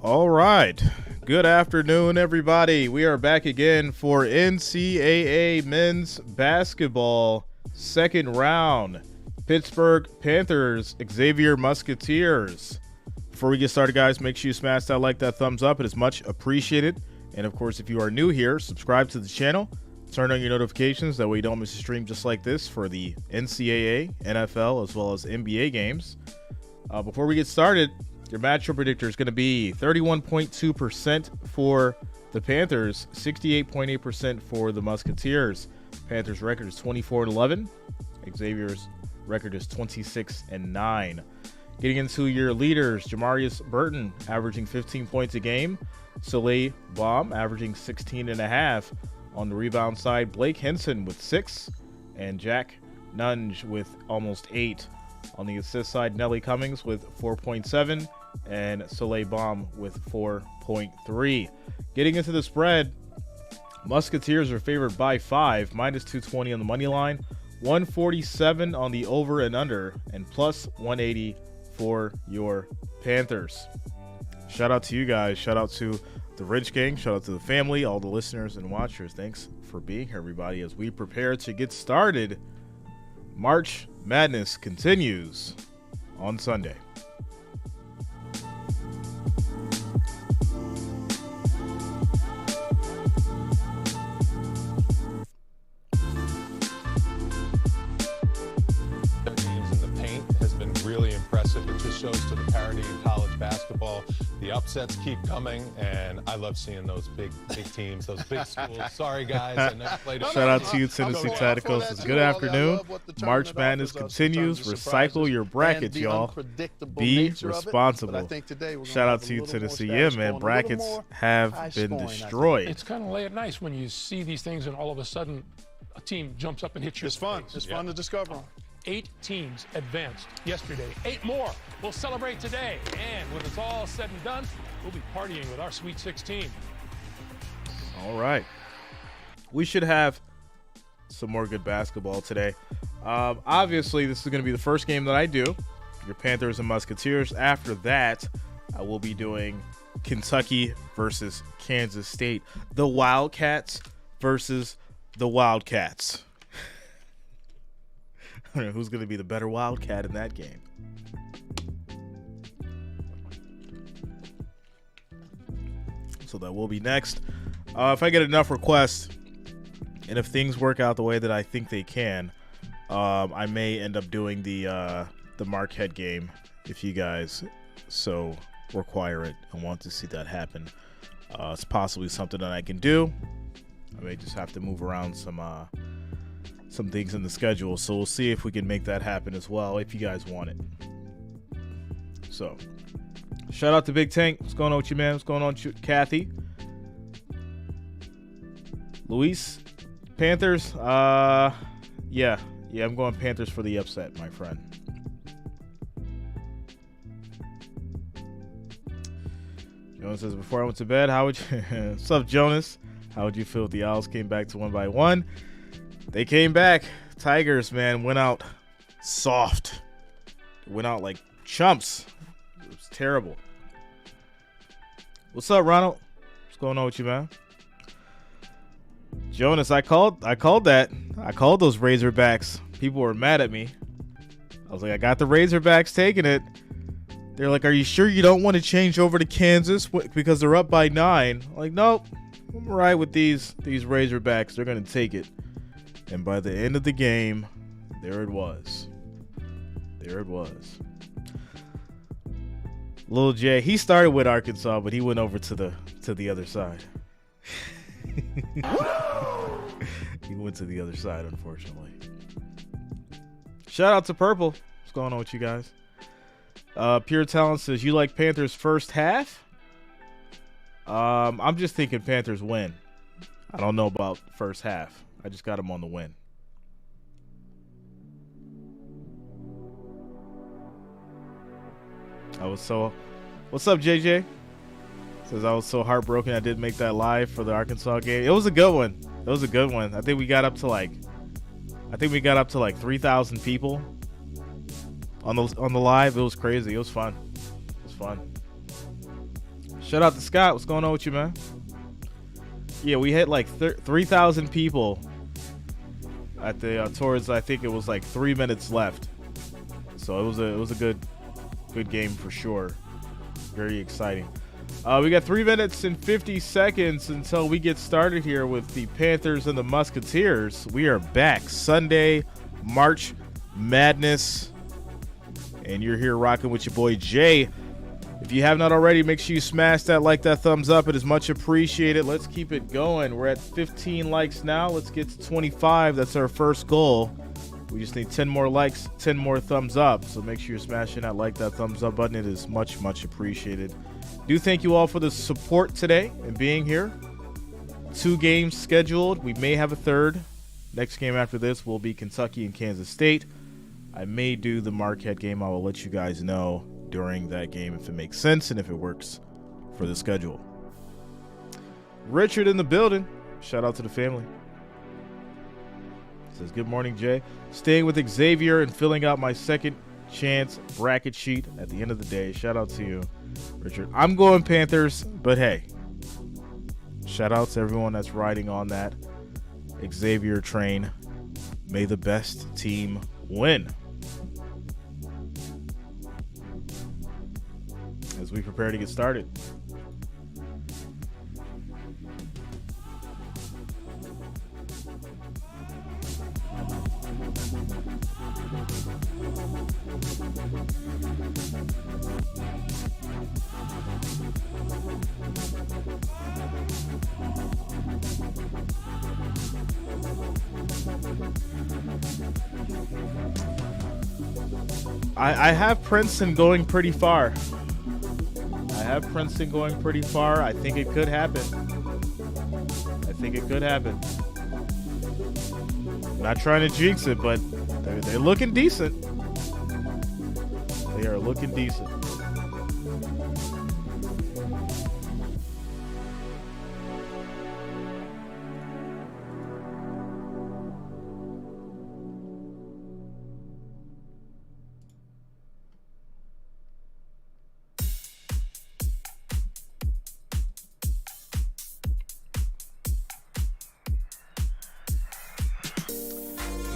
All right. Good afternoon, everybody. We are back again for NCAA men's basketball second round. Pittsburgh Panthers, Xavier Musketeers. Before we get started, guys, make sure you smash that like, that thumbs up. It is much appreciated. And, of course, if you are new here, subscribe to the channel. Turn on your notifications. That way you don't miss a stream just like this for the NCAA, NFL, as well as NBA games. Before we get started, your matchup predictor is going to be 31.2% for the Panthers, 68.8% for the Musketeers. Panthers' record is 24-11. Xavier's record is 26-9. Getting into your leaders, Jamarius Burton averaging 15 points a game. Soleil Baum averaging 16.5. On the rebound side, Blake Henson with 6. And Jack Nunge with almost 8. On the assist side, Nelly Cummings with 4.7. And Soleil Baum with 4.3. Getting into the spread, Musketeers are favored by 5, minus 220 on the money line, 147 on the over and under, and plus 180 for your Panthers. Shout out to you guys. Shout out to the Rich Gang. Shout out to the family, all the listeners and watchers. Thanks for being here, everybody, as we prepare to get started. March Madness continues on Sunday. Shows to the parity in college basketball. The upsets keep coming, and I love seeing those big teams, those big schools. Sorry, guys. I never played. Shout out to you, Tennessee Tacticals. It's good afternoon. March Madness continues. Recycle your brackets, y'all. Be responsible. Shout out to you, Tennessee. Yeah, man, brackets have been destroyed. It's kind of nice when you see these things, and all of a sudden, a team jumps up and hits you. It's fun. It's fun to discover. 8 teams advanced yesterday. 8 more will celebrate today. And when it's all said and done, we'll be partying with our Sweet 16. All right. We should have some more good basketball today. Obviously, this is going to be the first game that I do, your Panthers and Musketeers. After that, I will be doing Kentucky versus Kansas State. The Wildcats versus the Wildcats. I don't know who's going to be the better Wildcat in that game. So that will be next. If I get enough requests, and if things work out the way that I think they can, I may end up doing the Marquette game if you guys so require it and want to see that happen. It's possibly something that I can do. I may just have to move around some things in the schedule, so we'll see if we can make that happen as well if you guys want it. So shout out to Big Tank. What's going on with you, man? What's going on, Kathy? Luis, Panthers. Yeah, I'm going Panthers for the upset, my friend. Jonas says, before I went to bed, how would you what's up, Jonas? How would you feel if the Owls came back to 1-1? They came back. Tigers, man, went out soft. Went out like chumps. It was terrible. What's up, Ronald? What's going on with you, man? Jonas, I called that. I called those Razorbacks. People were mad at me. I was like, I got the Razorbacks taking it. They're like, are you sure you don't want to change over to Kansas because they're up by 9? I'm like, nope. I'm all right with these Razorbacks. They're going to take it. And by the end of the game, there it was. Lil J, he started with Arkansas, but he went over to the other side. He went to the other side, unfortunately. Shout out to Purple. What's going on with you guys? Pure Talent says, you like Panthers first half? I'm just thinking Panthers win. I don't know about first half. I just got him on the win. What's up, JJ? Says I was so heartbroken I didn't make that live for the Arkansas game. It was a good one. I think we got up to like 3,000 people on the live. It was crazy. It was fun. Shout out to Scott. What's going on with you, man? Yeah, we hit like 3,000 people at the towards. I think it was like 3 minutes left. So it was a good game for sure. Very exciting. We got 3 minutes and 50 seconds until we get started here with the Panthers and the Musketeers. We are back Sunday, March Madness, and you're here rocking with your boy Jay. If you have not already, make sure you smash that like, that thumbs up. It is much appreciated. Let's keep it going. We're at 15 likes now. Let's get to 25. That's our first goal. We just need 10 more likes, 10 more thumbs up. So make sure you're smashing that like, that thumbs up button. It is much, much appreciated. Do thank you all for the support today and being here. 2 games scheduled. We may have a third. Next game after this will be Kentucky and Kansas State. I may do the Marquette game. I will let you guys know during that game if it makes sense and if it works for the schedule. Richard in the building. Shout out to the family. Says, good morning, Jay. Staying with Xavier and filling out my second chance bracket sheet at the end of the day. Shout out to you, Richard. I'm going Panthers, but hey, shout out to everyone that's riding on that Xavier train. May the best team win. As we prepare to get started. I have Princeton going pretty far. I think it could happen. Not trying to jinx it, but they're looking decent. They are looking decent.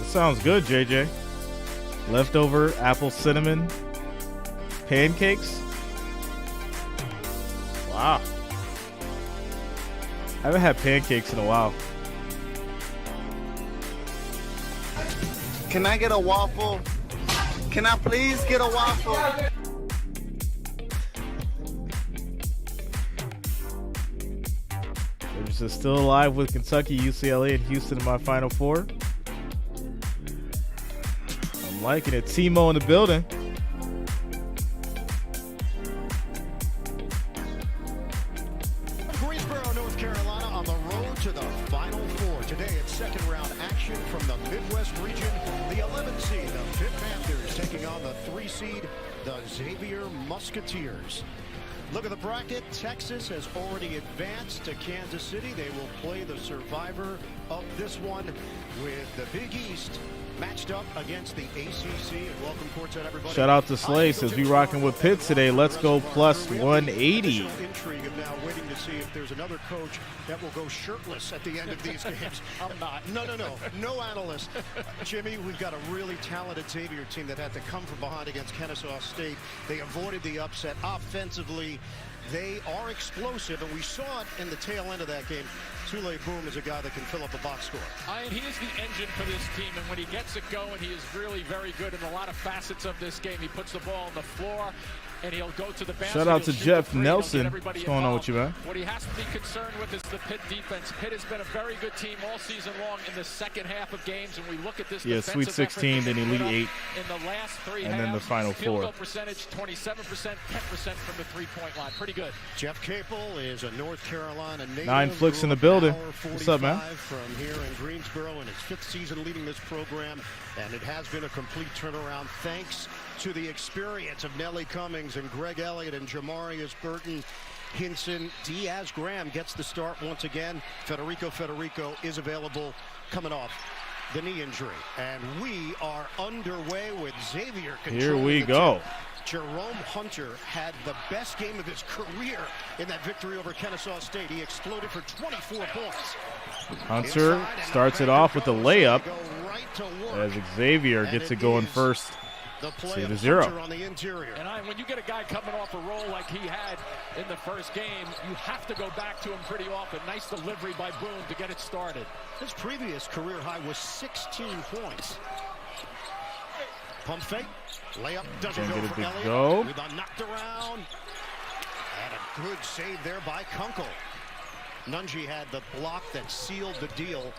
Sounds good, JJ. Leftover apple cinnamon pancakes. Wow. I haven't had pancakes in a while. Can I get a waffle? Can I please get a waffle? They're still alive with Kentucky, UCLA, and Houston in my Final Four. Liking it. Timo in the building. Greensboro, North Carolina on the road to the Final Four. Today it's second round action from the Midwest region. The 11th seed, the Pitt Panthers, taking on the 3 seed, the Xavier Musketeers. Look at the bracket. Texas has already advanced to Kansas City. They will play the survivor of this one with the Big East matched up against the ACC. And welcome courtside, everybody. Shout out to Slay. Says we rocking with Pitt today. Let's go plus 180. Intrigue of now waiting to see if there's another coach that will go shirtless at the end of these games. I'm not. No analyst. Jimmy, we've got a really talented Xavier team that had to come from behind against Kennesaw State. They avoided the upset offensively. They are explosive, and we saw it in the tail end of that game. Tule Boom is a guy that can fill up a box score. And he is the engine for this team, and when he gets it going, he is really very good in a lot of facets of this game. He puts the ball on the floor, and he'll go to the basket. Shout out to Jeff Nelson. What's going on with you, man? What he has to be concerned with is the Pitt defense. Pitt has been a very good team all season long in the second half of games, and we look at this. Yeah, Sweet 16, then Elite 8, in the last 3 and halves, then the Final Four. Field goal percentage 27%, 10% from the three-point line. Pretty good. Jeff Capel is a North Carolina native. 9 flicks in the building. What's up, man? From here in Greensboro, in his 5th season leading this program, and it has been a complete turnaround thanks to the experience of Nelly Cummings and Greg Elliott and Jamarius Burton. Hinson, Diaz Graham gets the start once again. Federico is available coming off the knee injury. And we are underway with Xavier. Here we go. Jerome Hunter had the best game of his career in that victory over Kennesaw State. He exploded for 24 points. Hunter starts it off with a layup as Xavier gets it going first. The play of of 0. Hunter on the interior. And when you get a guy coming off a roll like he had in the first game, you have to go back to him pretty often. Nice delivery by Boone to get it started. His previous career high was 16 points. Pump fake. Layup doesn't go for Elliott. Rebound knocked around. And a good save there by Kunkel. Nunji had the block that sealed the deal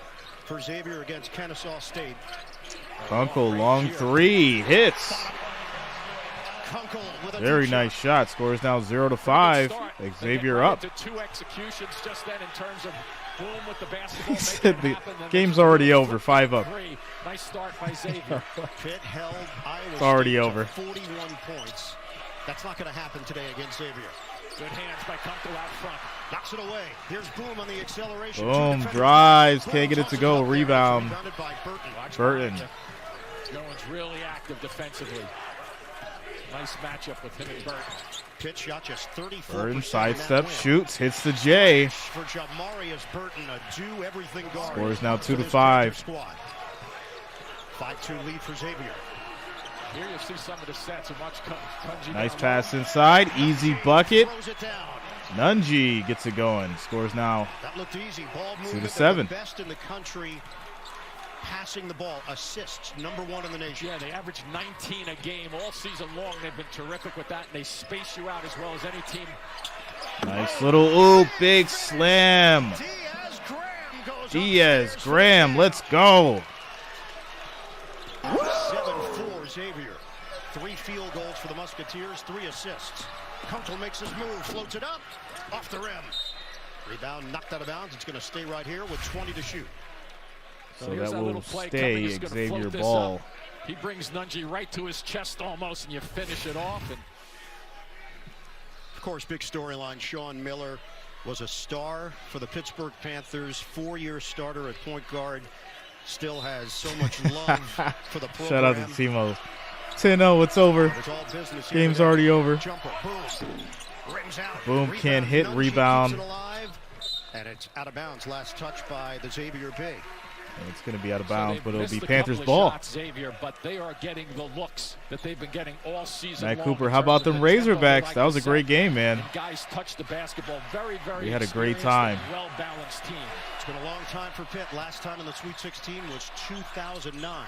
for Xavier against Kennesaw State. Kunkel, long three, hits. Very nice shot. Scores now 0-5. Xavier up. Two executions just then in terms of Boone with the basketball. He said the game's already over. 5 up. Nice start by Xavier. Pitt held Iowa It's already State over. to 41 points. That's not going to happen today against Xavier. Good hands by Kunkel out front. Knocks it away. Here's Boom on the acceleration. Boom, drives, can't get it to go. Rebound. Rebounded by Burton. Jones really active defensively. Nice matchup with him and Burton. Pitch shot just 34%. Burton sidestep, shoots, hits the J. For Jamarius Burton, a do-everything guard. Scores now for 2-5. 5-2 lead for Xavier. Here you see some of the sets and watch Kunji. Nice pass inside, easy bucket. Throws it down. Nunji gets it going. Scores now That looked easy. Ball movement. 2-7. The best in the country passing the ball. Assists, #1 in the nation. Yeah, they average 19 a game all season long. They've been terrific with that, and they space you out as well as any team. Nice little, ooh, big slam. Diaz Graham goes Diaz Graham, let's go. 7-4 Xavier. 3 field goals for the Musketeers, 3 assists. Kunkel makes his move, floats it up, off the rim. Rebound knocked out of bounds. It's going to stay right here with 20 to shoot. So that will stay Xavier ball. He brings Nunji right to his chest almost, and you finish it off. And of course, big storyline. Sean Miller was a star for the Pittsburgh Panthers, 4-year starter at point guard. Still has so much love for the program. Shout out to Timo. 10-0, it's over. Game's already over. Jumper, boom. Rings out. Boom, can't hit, Nunji rebound. keeps it alive, and it's out of bounds. Last touch by the Xavier big. It's going to be out of bounds, but it'll be missed a Panthers couple of ball. shots, Xavier, but they are getting the looks that they've been getting all season Matt long Cooper, in how about terms them of the tempo they Razorbacks? like That was to a great set. game, man. And guys touch the basketball. Very, very We had a great experienced time. and well-balanced team. It's been a long time for Pitt. Last time in the Sweet 16 was 2009.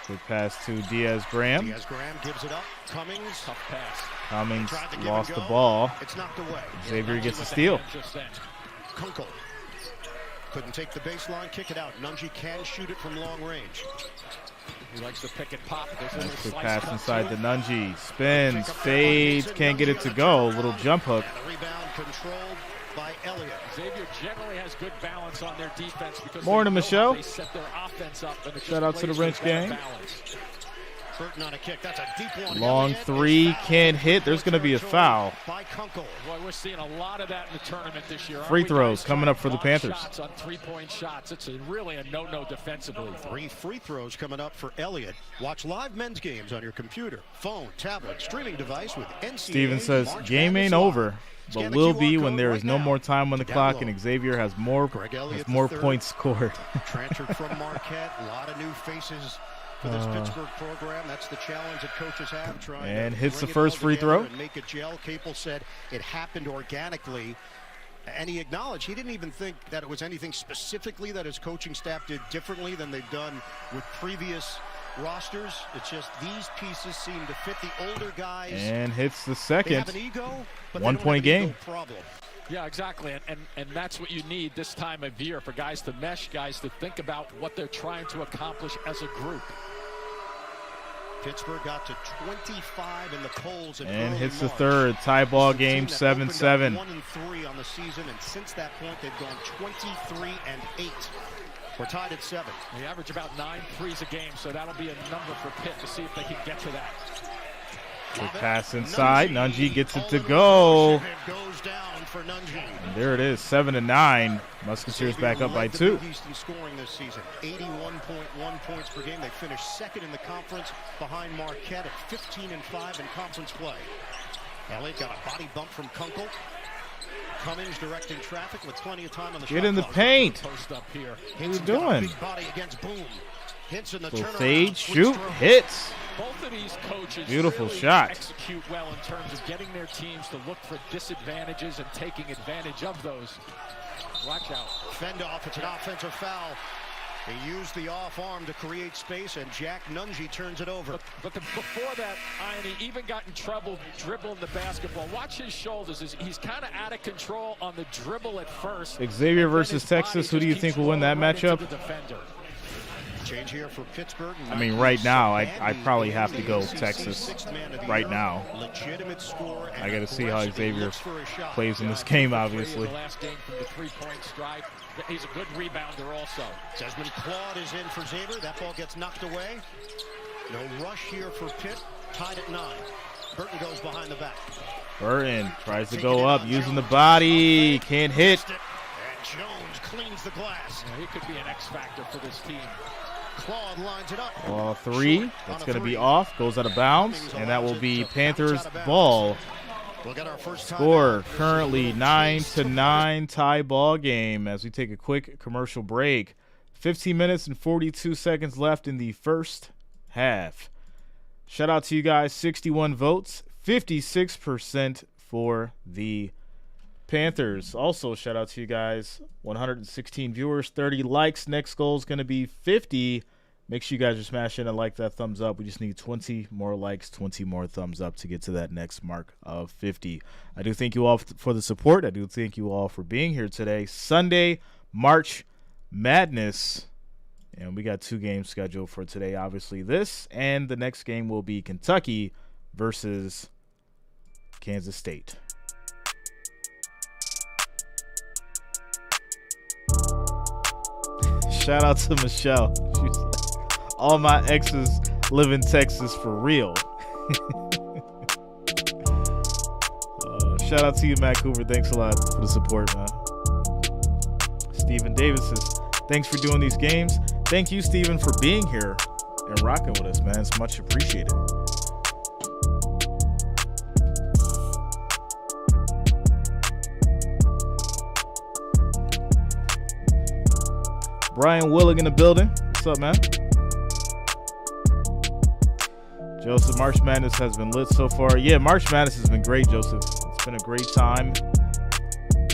Good pass to Diaz Graham. Diaz Graham gives it up. Cummings. Tough pass. Cummings Tried to give lost and the go. ball. It's knocked away. Xavier gets the With the steal. hand just then. Kunkel couldn't take the baseline, kick it out. Nunji can shoot it from long range. He likes to pick and pop. There's a Nice little quick slice pass cut inside to to it. Nunji. Spins, fades, can't get it to go. Little jump hook. And the rebound controlled by Elliott. Xavier generally has good balance on their defense because Morning, they know Michelle. how they set their offense up. And it Shout just out to the plays Wrench with better gang. balance. Burton on a kick. That's a deep one. Long Elliott three, is fouled. can't hit. There's going to be a foul. By Kunkel. Boy, we're seeing a lot of that in the tournament this year. Free throws coming up for the Panthers. Shots on three-point shots. It's really a no-no defensively. 3 free throws coming up for Elliott. Watch live men's games on your computer, phone, tablet, streaming device with NCAA. Steven says, March game Madness ain't Live. over, but Scan the will QR be code when there is right no now more time on the to clock download. and Xavier has more Greg Elliott III. points scored. Transferred from Marquette. A lot of new faces for this Pittsburgh program. That's the challenge that coaches have. Trying And to hits the bring it first all free together throw. and make it gel. Capel said it happened organically. And he acknowledged he didn't even think that it was anything specifically that his coaching staff did differently than they've done with previous rosters. It's just these pieces seem to fit the older guys. And hits the They second. have an ego, but 1 they don't point have an ego game. problem. Yeah, exactly. And that's what you need this time of year for guys to mesh, guys to think about what they're trying to accomplish as a group. Pittsburgh got to 25 in the polls. And hits the third. Tie ball game, 7-7. 1-3 on the season, and since that point, they've gone 23-8. We're tied at 7. They average about 9 threes a game, so that'll be a number for Pitt to see if they can get to that. Good pass inside. Nunji gets it to go. It goes down for Nunji. And there it is, 7-9. Musketeers back up by 2. East in scoring this season, 81.1 points per game. They finished second in the conference behind Marquette at 15-5 in conference play. Elliott got a body bump from Kunkel. Cummings directing traffic with plenty of time on the shot. Get in the clock. paint. Post up here. What are you doing? Big body against Boone. Hits in the Little turnaround. fade, Switch shoot, throw. hits. Both of these coaches Beautiful really shot. execute well in terms of getting their teams to look for disadvantages and taking advantage of those. Watch out. Fend off. It's an offensive foul. He used the off arm to create space, and Jack Nunji turns it over. But before that, Ian, he even got in trouble dribbling the basketball. Watch his shoulders. He's kind of out of control on the dribble at first. Xavier versus Texas. Who do you think will win that matchup? Change here for Pittsburgh. I mean, right now, I'd probably have to go Texas right now. Legitimate score. I got to see how Xavier plays in this game, obviously. The last game from the three-point stripe. He's a good rebounder also. Desmond Claude is in for Xavier. That ball gets knocked away. No rush here for Pitt. Tied at 9. Burton goes behind the back. Burton tries to go up using the body. Can't hit. And Jones cleans the glass. Yeah, he could be an X factor for this team. Claude lines it up. Ball 3. That's going to be off. Goes out of bounds. And that will be Panthers ball. We'll get our first Score currently 9-9 tie ball game as we take a quick commercial break. 15 minutes and 42 seconds left in the first half. Shout out to you guys. 61 votes, 56% for the Panthers. Also, shout out to you guys. 116 viewers, 30 likes. Next goal is going to be 50. Make sure you guys are smashing and like that thumbs up. We just need 20 more likes, 20 more thumbs up to get to that next mark of 50. I do thank you all for the support. I do thank you all for being here today. Sunday, March Madness. And we got 2 games scheduled for today. Obviously, this and the next game will be Kentucky versus Kansas State. Shout out to Michelle. She's like, all my exes live in Texas for real. Shout out to you, Matt Cooper. Thanks a lot for the support, man. Stephen Davis says, thanks for doing these games. Thank you, Stephen, for being here and rocking with us, man. It's much appreciated. Brian Willig in the building. What's up, man? Joseph, March Madness has been lit so far. Yeah, March Madness has been great, Joseph. It's been a great time.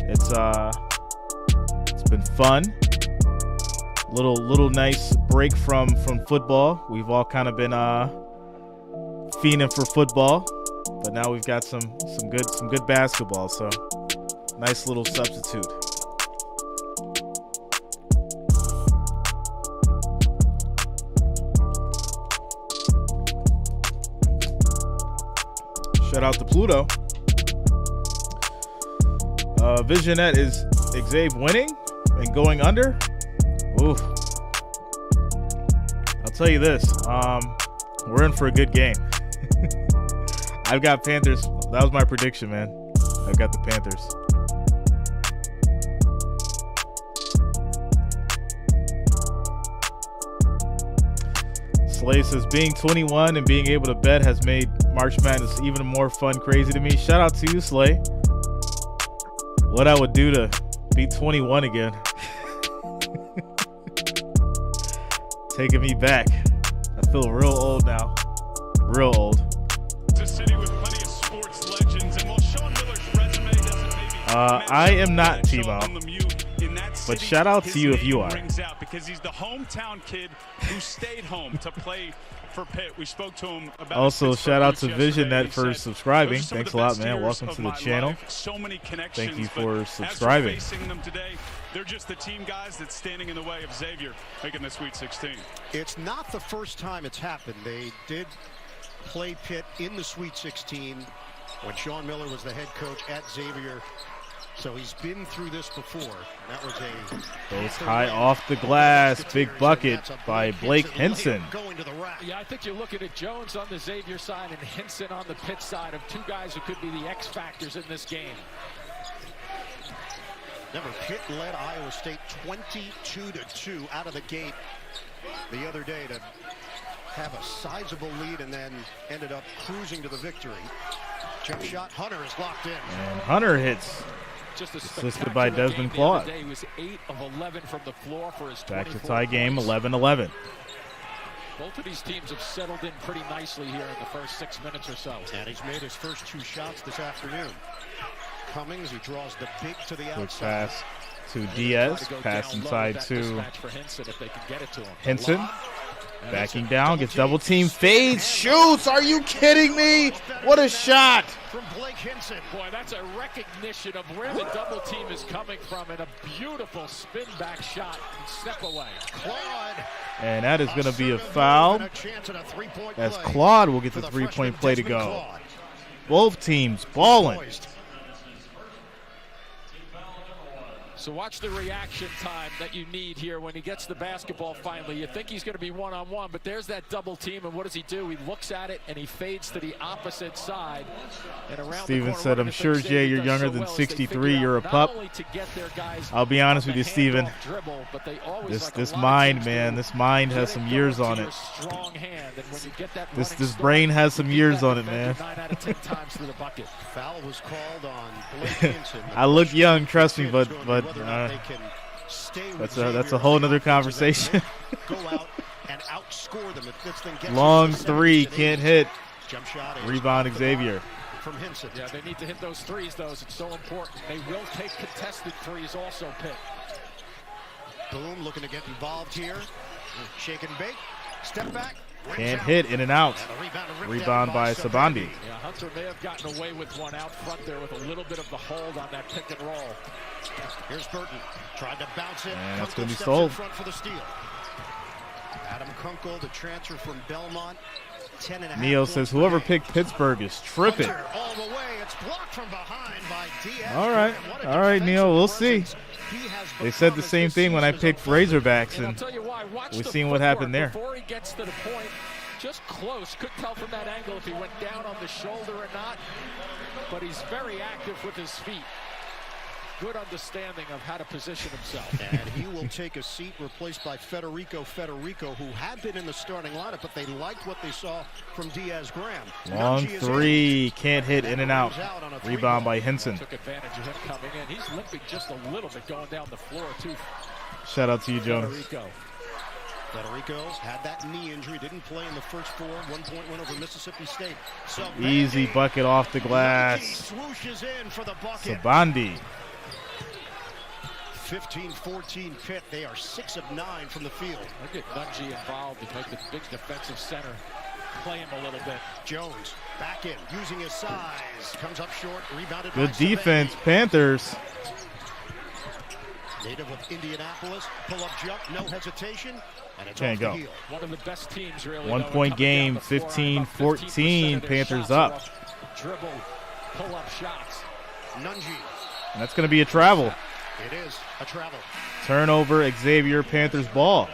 It's been fun. Little nice break from football. We've all kind of been fiending for football, but now we've got some good basketball. So nice little substitute. Shout out to Pluto. Visionette is Xavier winning and going under. Oof. I'll tell you this. We're in for a good game. I've got Panthers. That was my prediction, man. I've got the Panthers. Slay says, being 21 and being able to bet has made March Madness even more fun, crazy to me. Shout out to you, Slay. What I would do to be 21 again. Taking me back. I feel real old now. Real old. It's a city with plenty of sports legends, and while Sean Miller's resume doesn't maybe I am not Timo. But shout out to you if you are. Rings out because he's the hometown kid who stayed home to play for Pitt. We spoke to him about. Also, shout out to Visionnet for subscribing. Thanks a lot, man. Welcome to the channel. So many connections. Thank you for subscribing. As we're facing them today, they're just the team guys that's standing in the way of Xavier making the Sweet 16. It's not the first time it's happened. They did play Pitt in the Sweet 16 when Sean Miller was the head coach at Xavier. So he's been through this before. That was goes high off the glass. Big bucket by Blake Henson. Yeah, I think you're looking at Jones on the Xavier side and Henson on the Pitt side of two guys who could be the X factors in this game. Remember, Pitt led Iowa State 22-2 out of the gate the other day to have a sizable lead and then ended up cruising to the victory. Jump shot, Hunter is locked in. And Hunter hits. Just assisted by Desmond Claude. He was 8 of 11 from the floor for his Back to 24 tie game, points. 11-11. Both of these teams have settled in pretty nicely here in the first 6 minutes or so. And he's made his first 2 shots this afternoon. Cummings, who draws the big to the Quick outside. pass to Diaz. Pass inside to Hinson. Backing down, gets double team, fades, shoots. Are you kidding me? What a shot. From Blake Hinson. Boy, that's a recognition of where the double team is coming from, and a beautiful spin back shot and step away. Claude. And that is going to be a foul, as Claude will get the three-point play to go. Both teams balling. So watch the reaction time that you need here when he gets the basketball finally. You think he's going to be one-on-one, but there's that double team, and what does he do? He looks at it, and he fades to the opposite side. And around Steven said, I'm sure, Jay, you're younger than 63. You're a pup. I'll be honest with you, Steven. This mind, man, this mind has some years on it. This brain has some years on it, man. Foul was called on Blake Hinson. I look young, trust me, but that's a whole nother conversation. Go out and outscore them if this thing gets Long three, can't hit. Jump shot. Rebound Xavier. From Hinson. Yeah, they need to hit those threes, though. It's so important. They will take contested threes also, Pitt. Boom, looking to get involved here. Shake and bake. Step back. Can't hit, in and out. Rebound by Sabandi. Yeah, Hunter may have gotten away with one out front there with a little bit of the hold on that pick and roll. Here's Burton. Tried to bounce it. And that's going to be Kunkel sold. steps in front for the steal. Adam Kunkel, the transfer from Belmont. 10.5 Neil says whoever picked Pittsburgh is tripping. Hunter all the way. It's blocked from behind by Diaz. All right, Neil, we'll see. They said the same thing when I picked Razorbacks, and we've seen what happened there. Before he gets to the point, just close. Couldn't tell from that angle if he went down on the shoulder or not, but he's very active with his feet. Good understanding of how to position himself. And he will take a seat, replaced by Federico, who had been in the starting lineup, but they liked what they saw from Diaz Graham. Long three, can't hit, in and out. Rebound by Hinson. Took advantage of him coming in. He's limping just a little bit going down the floor, too. Shout out to you, Jonas. Federico had that knee injury, didn't play in the first 4. 1 point win over Mississippi State. Easy bucket off the glass. Swooshes in for the bucket. Sabandi. 15-14 Pitt. They are 6 of 9 from the field. Look at Nunji involved to make the big defensive center play him a little bit. Jones back in, using his size. Comes up short, rebounded Good by defense, Sabandi. Panthers. Native of Indianapolis, pull-up jump, no hesitation, and it's Can't off go. the heel. One of the best teams, really. 1 point game, 15-14, Panthers up. Dribble, pull-up shots. Nunji. And that's going to be a travel. It is a travel. Turnover, Xavier, Panthers ball.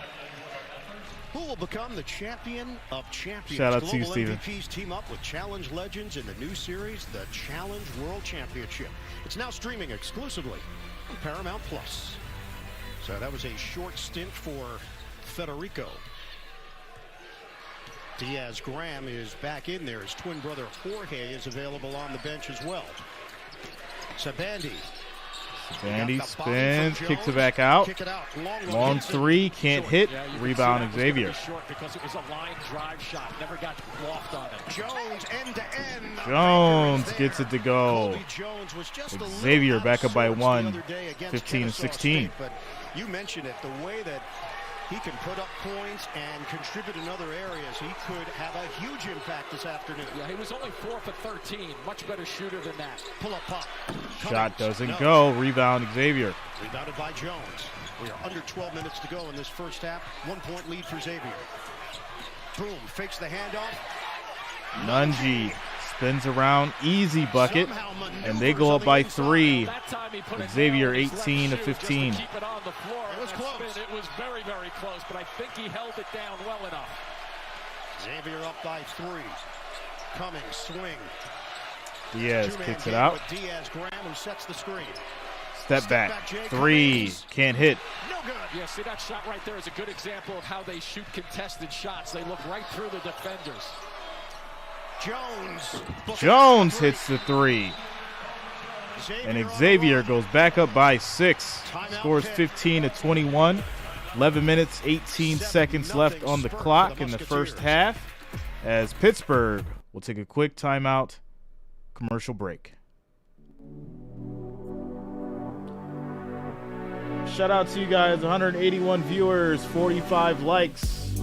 Who will become the champion of champions? Shout out to you, Global Steven. MVPs team up with Challenge Legends in the new series, the Challenge World Championship. It's now streaming exclusively on Paramount Plus. So that was a short stint for Federico. Diaz Graham is back in there. His twin brother Jorge is available on the bench as well. Sabandi. Sandy spins, kicks it back out. Kick it out. Long three, can't hit. Rebound Xavier. Short because it was a line drive shot. Never got lofted on it. Jones end to end. Jones gets it to go. Kobe Jones was just a Xavier little back up by out of 1, sorts the other day against 15-16. Kennesaw State, but you mentioned it, the way that he can put up points and contribute in other areas. He could have a huge impact this afternoon. Yeah, he was only 4 for 13. Much better shooter than that. Pull up pop. Shot doesn't go. Rebound Xavier. Rebounded by Jones. We are under 12 minutes to go in this first half. 1 point lead for Xavier. Boom, fakes the handoff. Nunji spins around, easy bucket, and they go up by 3. Xavier 18 to 15. Keep it on the floor. It was close. It was very, very close, but I think he held it down well enough. Xavier up by 3. Cummings swing. Diaz Two-man kicks it game out. with Diaz Graham, who sets the screen. Step back. Three. Can't hit. Yeah, see, that shot right there is a good example of how they shoot contested shots. They look right through the defenders. Jones hits the three. And Xavier goes back up by 6. Scores 15-21. 11 minutes, 18 seconds left on the clock in the first half, as Pittsburgh will take a quick timeout, commercial break. Shout out to you guys, 181 viewers, 45 likes.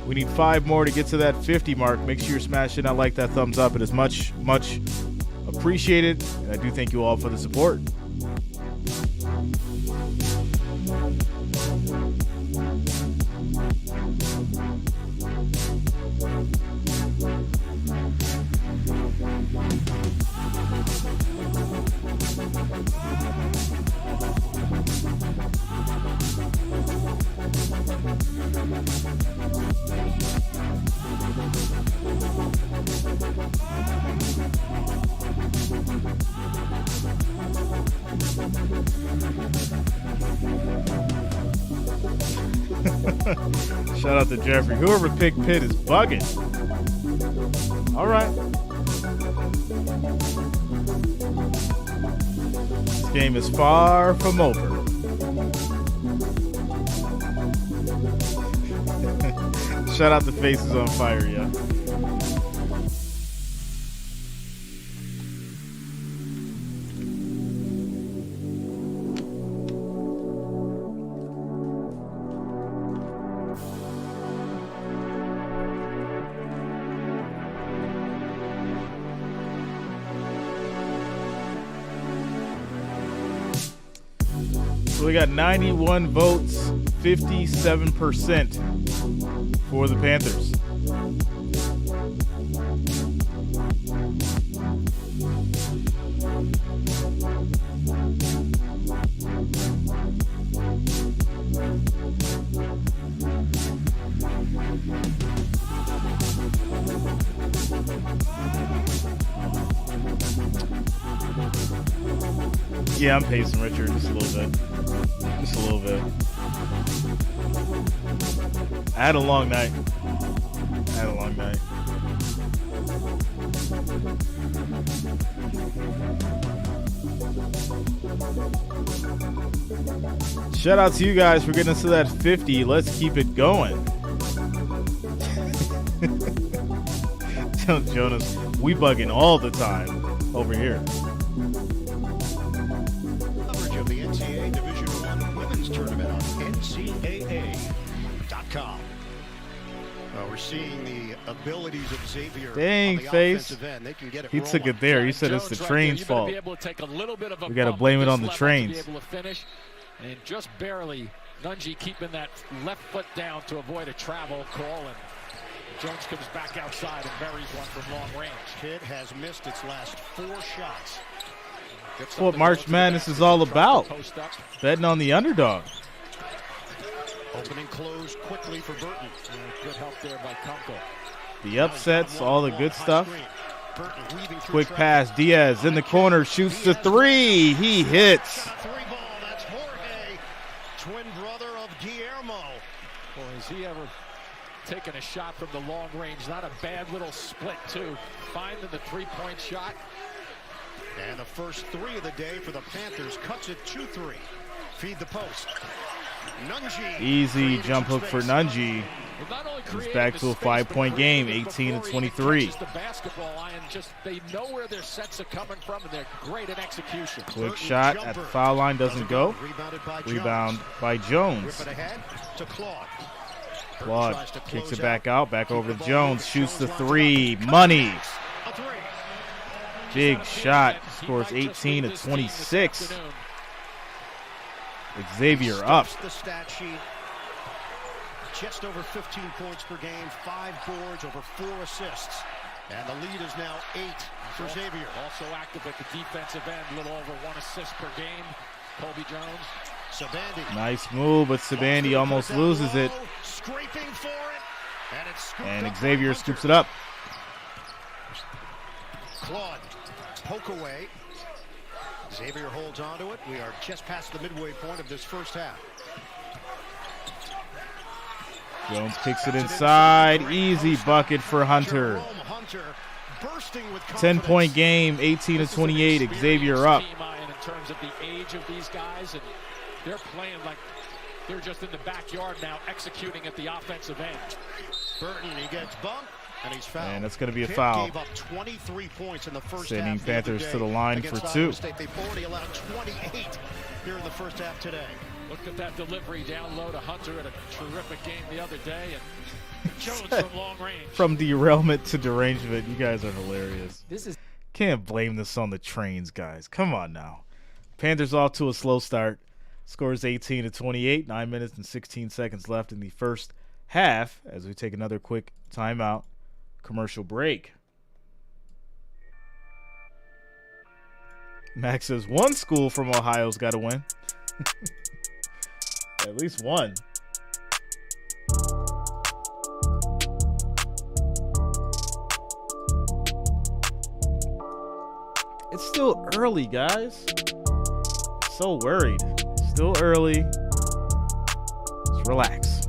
We need 5 more to get to that 50 mark. Make sure you're smashing that like, that thumbs up. It is much, much appreciated, and I do thank you all for the support. Shout out to Jeffrey. Whoever picked Pitt is bugging. All right. This game is far from over. Shout out to Faces on Fire, yeah. So we got 91 votes, 57% for the Panthers. Yeah, I'm pacing Richard just a little bit. Just a little bit. I had a long night. Shout out to you guys for getting us to that 50. Let's keep it going. Tell Jonas, we bugging all the time over here. Coverage of the NCAA Division I Women's Tournament on NCAA.com. We're seeing the abilities of Xavier. Dang, on the Face. offensive end. They can get it He took it there. He said it's the train's fault. We got to blame it on the trains. And just barely, Nunji keeping that left foot down to avoid a travel call, and Jones comes back outside and buries one from long range. Pitt has missed its last 4 shots. That's what March Madness is all about. Betting on the underdog. Opening close quickly for Burton. Good help there by Kunkel. The upsets, all the good stuff. Quick pass. Diaz in the corner, shoots the 3. He hits. That's Jorge, twin brother of Guillermo. Boy, has he ever taken a shot from the long range? Not a bad little split, too. Finding the 3-point shot. And the first 3 of the day for the Panthers. Cuts it 2-3. Feed the post. Nunji. Easy jump hook for Nunji. He's back to a 5-point game, 18-23. The basketball line, they know where their sets are coming from, and they're great at execution. Quick shot at the foul line, doesn't go. Rebound by Jones. Claude kicks it back out, back over to Jones, shoots the 3. Money. Big shot, scores 18-26. Xavier up. The stat sheet. Just over 15 points per game, 5 boards, over 4 assists. And the lead is now 8 for Xavier. Also active at the defensive end, a little over 1 assist per game. Colby Jones. Sabandi. Nice move, but Sabandi almost loses it. Scraping for it. And Xavier scoops it up. Claude. Poke away. Xavier holds on to it. We are just past the midway point of this first half. Jones kicks it inside. Easy bucket for Hunter. 10-point game, 18-28. Xavier up. In terms of the age of these guys, and they're playing like they're just in the backyard now, executing at the offensive end. Burton, he gets bumped, and he's fouled. And that's going to be a foul. Gave up 23 points in the first Sending half. Panthers to the line for 2. They've already allowed 28 here in the first half today. Looked at that delivery down low to Hunter at a terrific game the other day, and Jones from long range. From derailment to derangement, you guys are hilarious. Can't blame this on the trains, guys. Come on now. Panthers off to a slow start. Scores 18-28. 9 minutes and 16 seconds left in the first half as we take another quick timeout. Commercial break. Max says one school from Ohio's got to win. At least one. It's still early, guys. So worried. Still early. Just relax.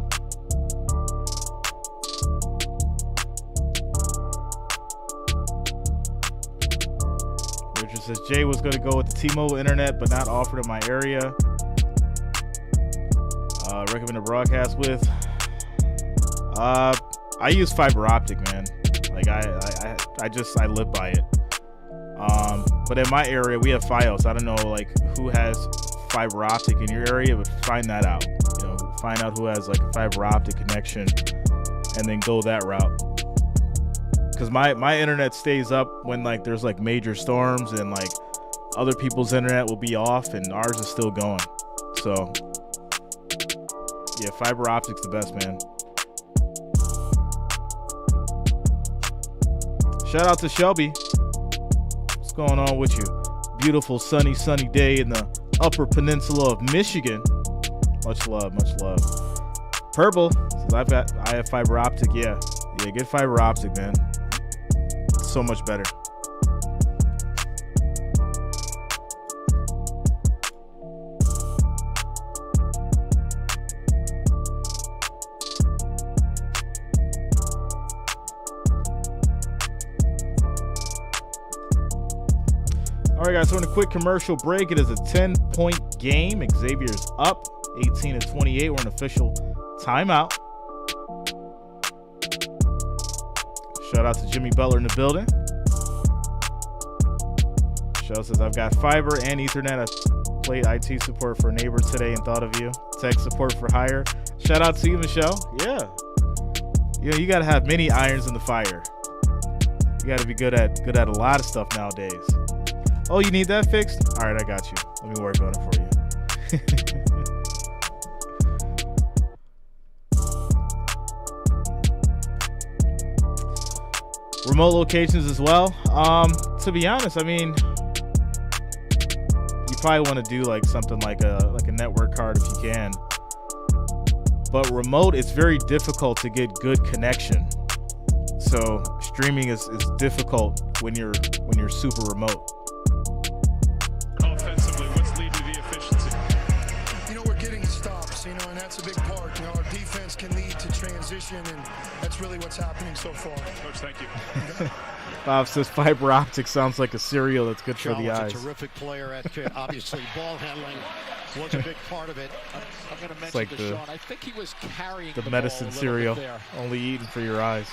Richard says Jay was going to go with the T-Mobile internet, but not offered in my area. Recommend a broadcast with. I use fiber optic, man. Like I live by it. But in my area we have Fios. I don't know like who has fiber optic in your area, but find that out. You know, find out who has like a fiber optic connection, and then go that route. Because my internet stays up when like there's like major storms, and like other people's internet will be off, and ours is still going. So. Yeah, fiber optic's the best, man. Shout out to Shelby. What's going on with you? Beautiful sunny day in the Upper Peninsula of Michigan. Much love, much love. Purple says I have fiber optic. Yeah, get fiber optic, man. It's so much better. All right, guys, so in a quick commercial break, it is a 10-point game. Xavier's up 18-28. We're in official timeout. Shout out to Jimmy Butler in the building. Show says, I've got fiber and Ethernet. I played IT support for a neighbor today and thought of you. Tech support for hire. Shout out to you, Michelle. Yeah. You got to have many irons in the fire. You got to be good at a lot of stuff nowadays. Oh, you need that fixed? All right, I got you. Let me work on it for you. Remote locations as well. To be honest, I mean, you probably want to do like something like a network card if you can. But remote, it's very difficult to get good connection. So streaming is difficult when you're super remote. And that's a big part. Our defense can lead to transition, and that's really what's happening so far. Coach, thank you. Bob says fiber optic sounds like a cereal that's good for the eyes. A terrific player at Pitt. Obviously, ball handling was a big part of it. I'm going to mention like to Sean, I think he was carrying the ball medicine cereal, there. only eaten for your eyes.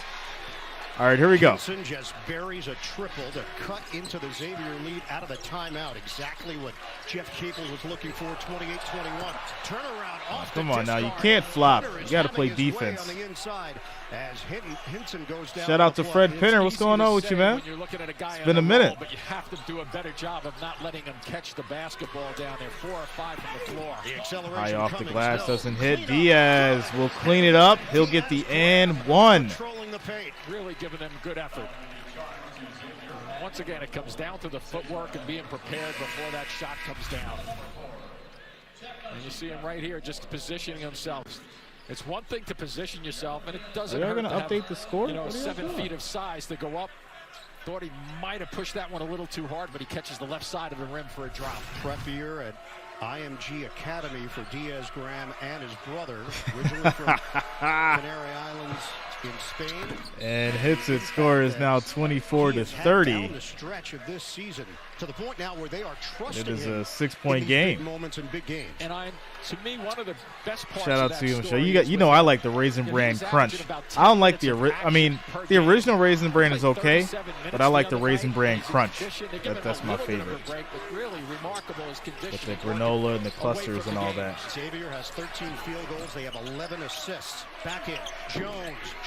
All right, here we go. Henson just buries a triple to cut into the Xavier lead out of the timeout. Exactly what Jeff Capel was looking for, 28-21. Turnaround off. Come on now, you can't flop. You got to play defense. Shout out to Fred Pinner. What's going on with you, man? It's been a minute. But you have to do a better job of not letting him catch the basketball down there. 4 or 5 from the floor. High off the glass, doesn't hit. Diaz will clean it up. He'll get the and one. Really giving them good effort. Once again, it comes down to the footwork and being prepared before that shot comes down. And you see him right here just positioning himself. It's one thing to position yourself, and it doesn't hurt to to update have, the score? 7 feet of size to go up Thought he might have pushed that one a little too hard, but he catches the left side of the rim for a drop. Prep year at IMG Academy for Diaz Graham and his brother, originally from Canary Islands in Spain. And hits it. Score is now 24-30. Down the stretch of this season to the point now where they are trusting It is him a 6-point in game. big moments and big games. And to me, one of the best parts Shout of out that to you, Michelle. story You know I like the Raisin Bran Crunch. I don't like the the original Raisin Bran is okay, but I like the Raisin Bran Crunch. That's my favorite. With the granola and the clusters and all that. Xavier has 13 field goals. They have 11 assists. Back in.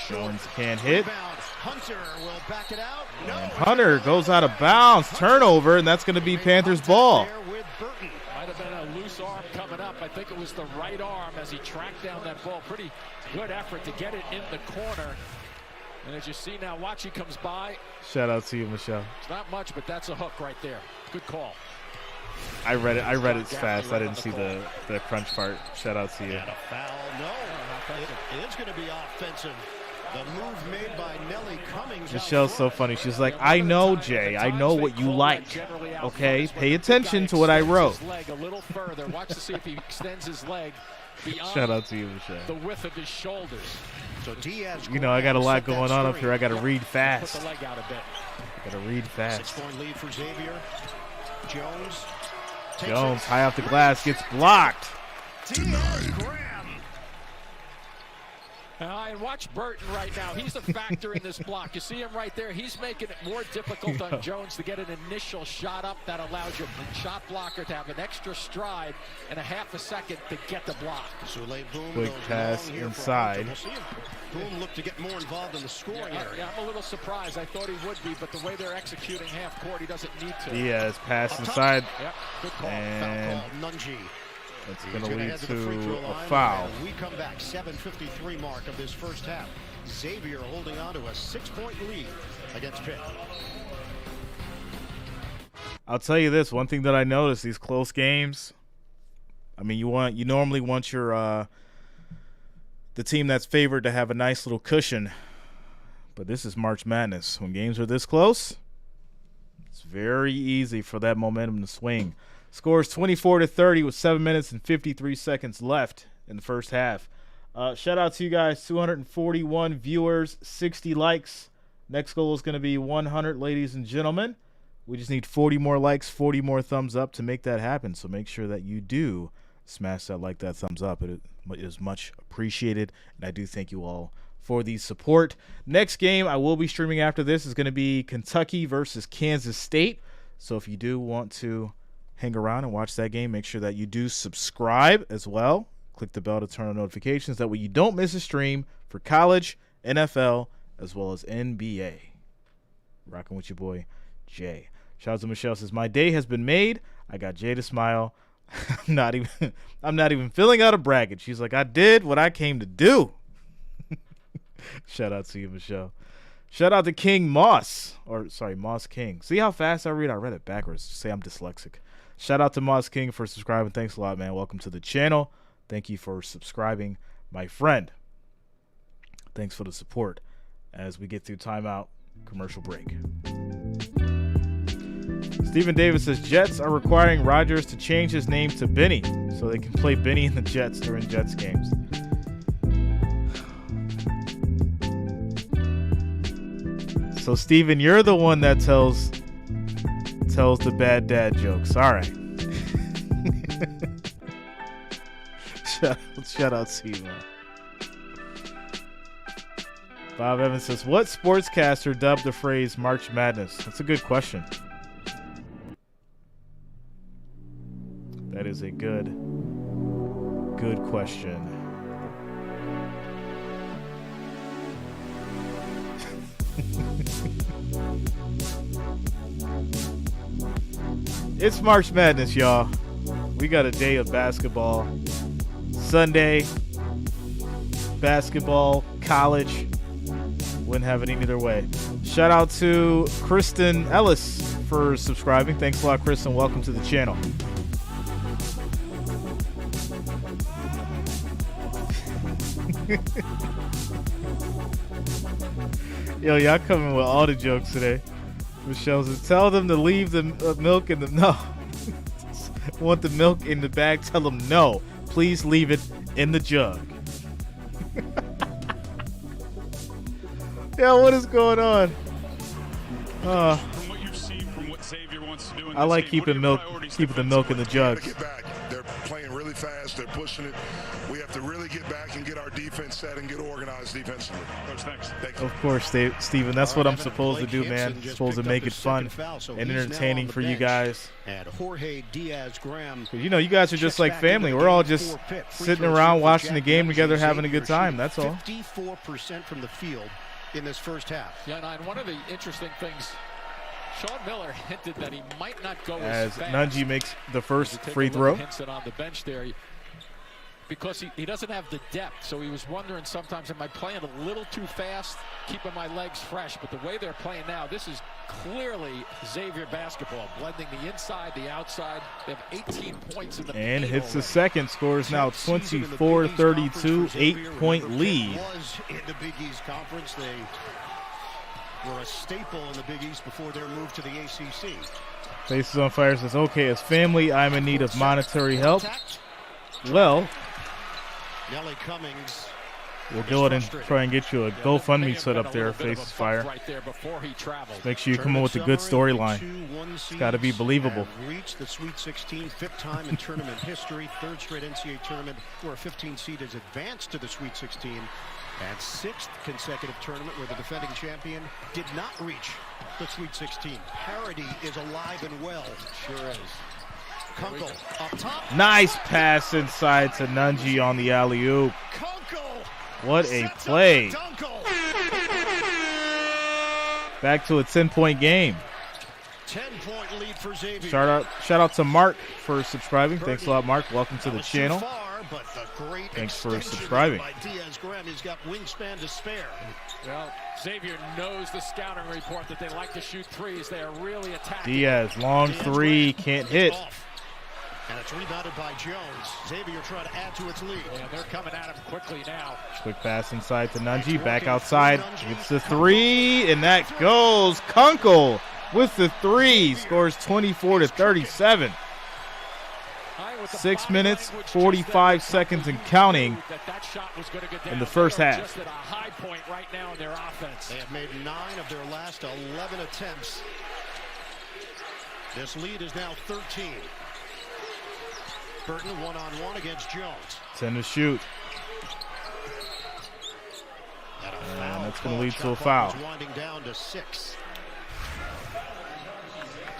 Jones can't hit. Hunter will back it out. No. And Hunter goes out of bounds. Turnover, and that's going to be Panthers ball. Might have been a loose arm coming up. I think it was the right arm as he tracked down that ball. Pretty good effort to get it in the corner. And as you see now, watch, he comes by. Shout out to you, Michelle. It's not much, but that's a hook right there. Good call. I read it fast. I didn't see the crunch part. Shout out to you. And a foul. No. It is going to be offensive. The move made by Nelly Cummings. Michelle's so funny. She's like, I know, Jay. I know what you like. Okay? Pay attention to what I wrote. A little further. Watch to see if he extends his leg beyond Shout out to you, Michelle. the width of his shoulders. So Diaz, You know, I got a lot going on up here. I got to read Put fast. the leg out a bit. Got to read fast. 6-point lead for Xavier. Jones, high off the glass, gets blocked. Denied. And watch Burton right now. He's a factor in this block. You see him right there. He's making it more difficult on Jones to get an initial shot up that allows your shot blocker to have an extra stride and a half a second to get the block. Quick pass inside. Boom looked to get more involved in the scoring area. Yeah, I'm a little surprised. I thought he would be, but the way they're executing half court, he doesn't need to. Diaz pass inside. Yep, good call. And Foul call, Nunji. that's going to lead to a foul. We come back, 7:53 mark of this first half. Xavier holding on to a 6-point lead against Pitt. I'll tell you this, one thing that I noticed, these close games, I mean, you normally want your the team that's favored to have a nice little cushion, but this is March Madness. When games are this close, it's very easy for that momentum to swing. Scores 24-30 with 7 minutes and 53 seconds left in the first half. Shout out to you guys, 241 viewers, 60 likes. Next goal is going to be 100, ladies and gentlemen. We just need 40 more likes, 40 more thumbs up to make that happen. So make sure that you do smash that like, that thumbs up. It is much appreciated, and I do thank you all for the support. Next game I will be streaming after this is going to be Kentucky versus Kansas State. So if you do want to hang around and watch that game, make sure that you do subscribe as well. Click the bell to turn on notifications. That way you don't miss a stream for college, NFL, as well as NBA. Rocking with your boy, Jay. Shout out to Michelle, says, my day has been made. I got Jay to smile. I'm not even filling out a bracket. She's like, I did what I came to do. Shout out to you, Michelle. Shout out to King Moss. Moss King. See how fast I read? I read it backwards. Just say I'm dyslexic. Shout out to Moss King for subscribing. Thanks a lot, man. Welcome to the channel. Thank you for subscribing, my friend. Thanks for the support as we get through timeout, commercial break. Stephen Davis says, Jets are requiring Rodgers to change his name to Benny so they can play Benny in the Jets during Jets games. So, Stephen, you're the one that tells the bad dad jokes. All right. Shout out to you, man. Bob Evans says, what sportscaster dubbed the phrase March Madness? That's a good question. That is a good question. It's March Madness, y'all. We got a day of basketball. Sunday, basketball, college. Wouldn't have it any other way. Shout out to Kristen Ellis for subscribing. Thanks a lot, Kristen. Welcome to the channel. Yo, y'all coming with all the jokes today. Michelle says, tell them to leave the milk in the no. Want the milk in the bag? Tell them no. Please leave it in the jug. Yeah, what is going on? From what you see, from what Xavier wants to do in I this like game, keeping what are your milk, priorities keeping the milk in the jug. Get back. They're playing really fast. They're pushing it. We have to really get back and get our defense set and get organized defensively. Coach, thanks. Thank you. Of course, Steven. That's what I'm supposed to do, man. Supposed to make it fun and entertaining for you guys. And Jorge Diaz Graham. You know, you guys are just like family. We're all just sitting around watching the game together, having a good time. That's all. 54% from the field in this first half. Yeah, and one of the interesting things, Sean Miller hinted that he might not go as fast. Nunji makes the first free Take a throw. look at Hinson on the bench there, because he doesn't have the depth, so he was wondering sometimes, am I playing a little too fast, keeping my legs fresh? But the way they're playing now, this is clearly Xavier basketball, blending the inside, the outside. They have 18 points in the And paint hits the already. second, scores now 24-32, 8-point lead. Was in the Big East Conference. They were a staple in the Big East before their move to the ACC. Faces on Fire says, okay, as family, I'm in need of monetary help. Well, Nelly Cummings. we'll go ahead and try and get you a GoFundMe set up there, Faces Fire. Right there before he traveled. Make sure you come up with a good storyline. It's got to be believable. Reached the Sweet 16, fifth time in tournament history, third straight NCAA tournament where a 15 seed has advanced to the Sweet 16, and sixth consecutive tournament where the defending champion did not reach the Sweet 16. Parity is alive and well. Sure is. Kunkel up top. Nice pass inside to Nunji on the alley-oop. Kunkel. What a play. Back to a 10-point game. 10-point lead for Xavier. Shout out to Mark for subscribing. Thanks a lot, Mark. Welcome to the channel. Thanks for subscribing. By Diaz Graham. He's got wingspan to spare. Well, Xavier knows the scouting report that they like to shoot threes. They are really attacking. Diaz, long three, can't hit. And it's rebounded by Jones. Xavier trying to add to its lead. Yeah, they're coming at him quickly now. Quick pass inside to Nunji. Back outside. Gets the three, and that goes. Kunkel with the three. Scores 24-37. 6 minutes, 45 seconds and counting in the first half. Just at a high point right now in their offense. They have made 9 of their last 11 attempts. This lead is now 13. Burton one-on-one against Jones. 10 to shoot. And that's going to lead to a foul. Winding down to 6.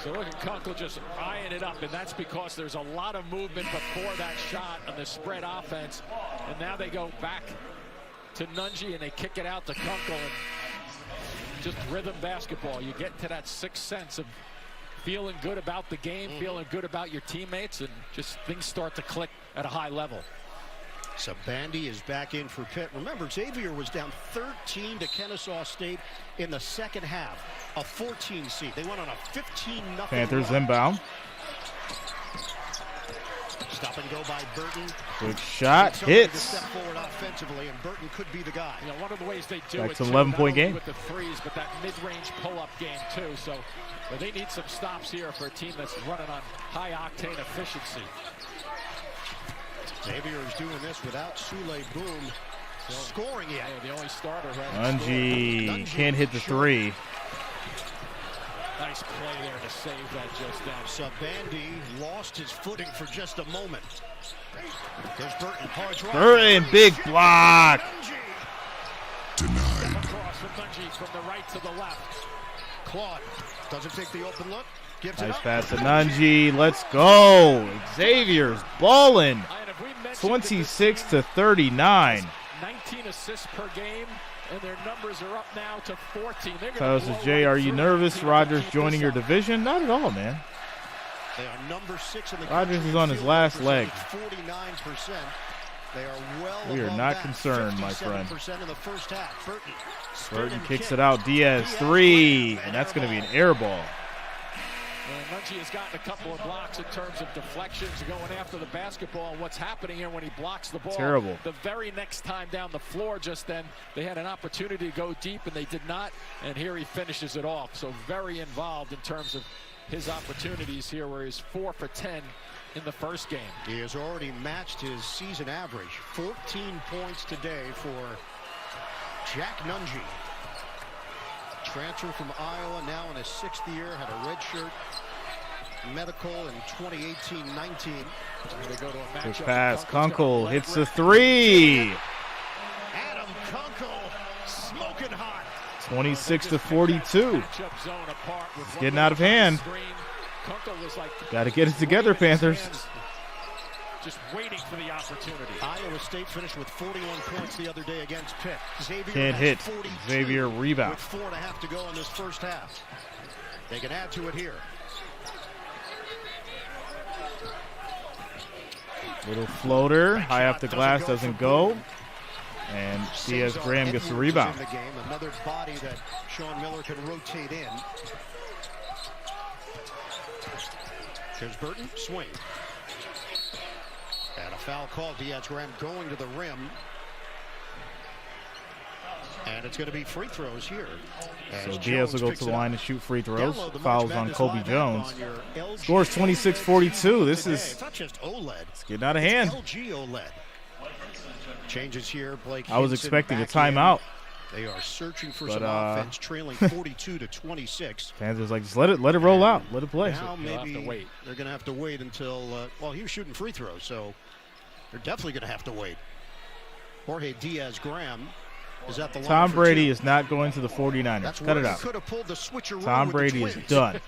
So look at Kunkel just eyeing it up, and that's because there's a lot of movement before that shot on the spread offense. And now they go back to Nunji, and they kick it out to Kunkel. And just rhythm basketball. You get to that sixth sense of feeling good about the game, feeling good about your teammates, and just things start to click at a high level. Sabandi is back in for Pitt. Remember, Xavier was down 13 to Kennesaw State in the second half. A 14 seed. They went on a 15-0 Panthers run. inbound. Stop and go by Burton. Quick shot, hits. Step forward offensively, and Burton could be the guy. You know, one of the ways they do Back it, to too, 11-point not only game. with the threes, but that mid-range pull-up game too. So they need some stops here for a team that's running on high-octane efficiency. Xavier is doing this without Sule Boom scoring yet. Yeah, the only starter. Nunji can't hit the three. Nice play there to save that just then. Sabandi lost his footing for just a moment. There's Burton. Hard drive. Burton, big block. Denied. Across from Nunji from the right to the left. Claude doesn't take the open look. Gives it Nice up. pass to Nunji. Let's go. Xavier's balling. 26-39. 19 assists per game, and their numbers are up now to 14. Tyler says, Jay, are you nervous Rogers joining your division? Not at all, man. They are number 6 in the Rogers country is on his field last goal leg. percentage, 49%. They are well We are above not that. concerned, my friend. 57% in the first half. Burton kicks it out. Diaz three, and that's going to be an air ball. And Nunji has gotten a couple of blocks in terms of deflections going after the basketball. And what's happening here when he blocks the ball. Terrible. The very next time down the floor just then, they had an opportunity to go deep, and they did not. And here he finishes it off. So very involved in terms of his opportunities here, where he's 4 for 10 in the first game. He has already matched his season average. 14 points today for Jack Nunji. Transfer from Iowa, now in his 6th year, had a redshirt medical in 2018-19. Good pass. Kunkel hits the 3. Adam Kunkel smoking hot. 26-42. It's getting out of hand. Got to get it together, Panthers. Just waiting for the opportunity. Iowa State finished with 41 points the other day against Pitt. Xavier Can't hit. Xavier rebound. With 4.5 to go in this first half. They can add to it here. Little floater. High off the glass, doesn't go. And Diaz Graham gets the rebound. Another body that Sean Miller can rotate in. Here's Burton, swing. And a foul call. Diaz Graham going to the rim. And it's going to be free throws here. So Diaz will go to the line and shoot free throws. Fouls on Kobe Jones. Scores 26-42. This is it's getting out of hand. LG OLED. Changes here. Blake I was Hinson expecting a back timeout. in. They are searching for some offense, trailing 42-26. Panthers like, just let it roll out. Let it play. Now maybe they're going to have to wait until, well, he was shooting free throws, so they're definitely going to have to wait. Jorge Diaz Graham is at the line. Tom Brady is not going to the 49ers. Cut it out. Could have pulled the switcheroo Tom with Brady the is Twins. done.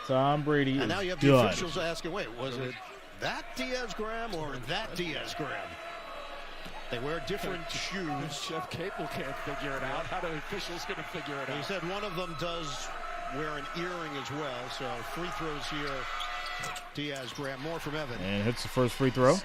Tom Brady is done. And now you have the officials asking, wait, was it that Diaz Graham or that Diaz Graham? They wear different shoes. Jeff Capel can't figure it out. How do officials going to figure it out? He said one of them does wear an earring as well. So free throws here. Diaz Graham, more from Evan. And hits the first free throw.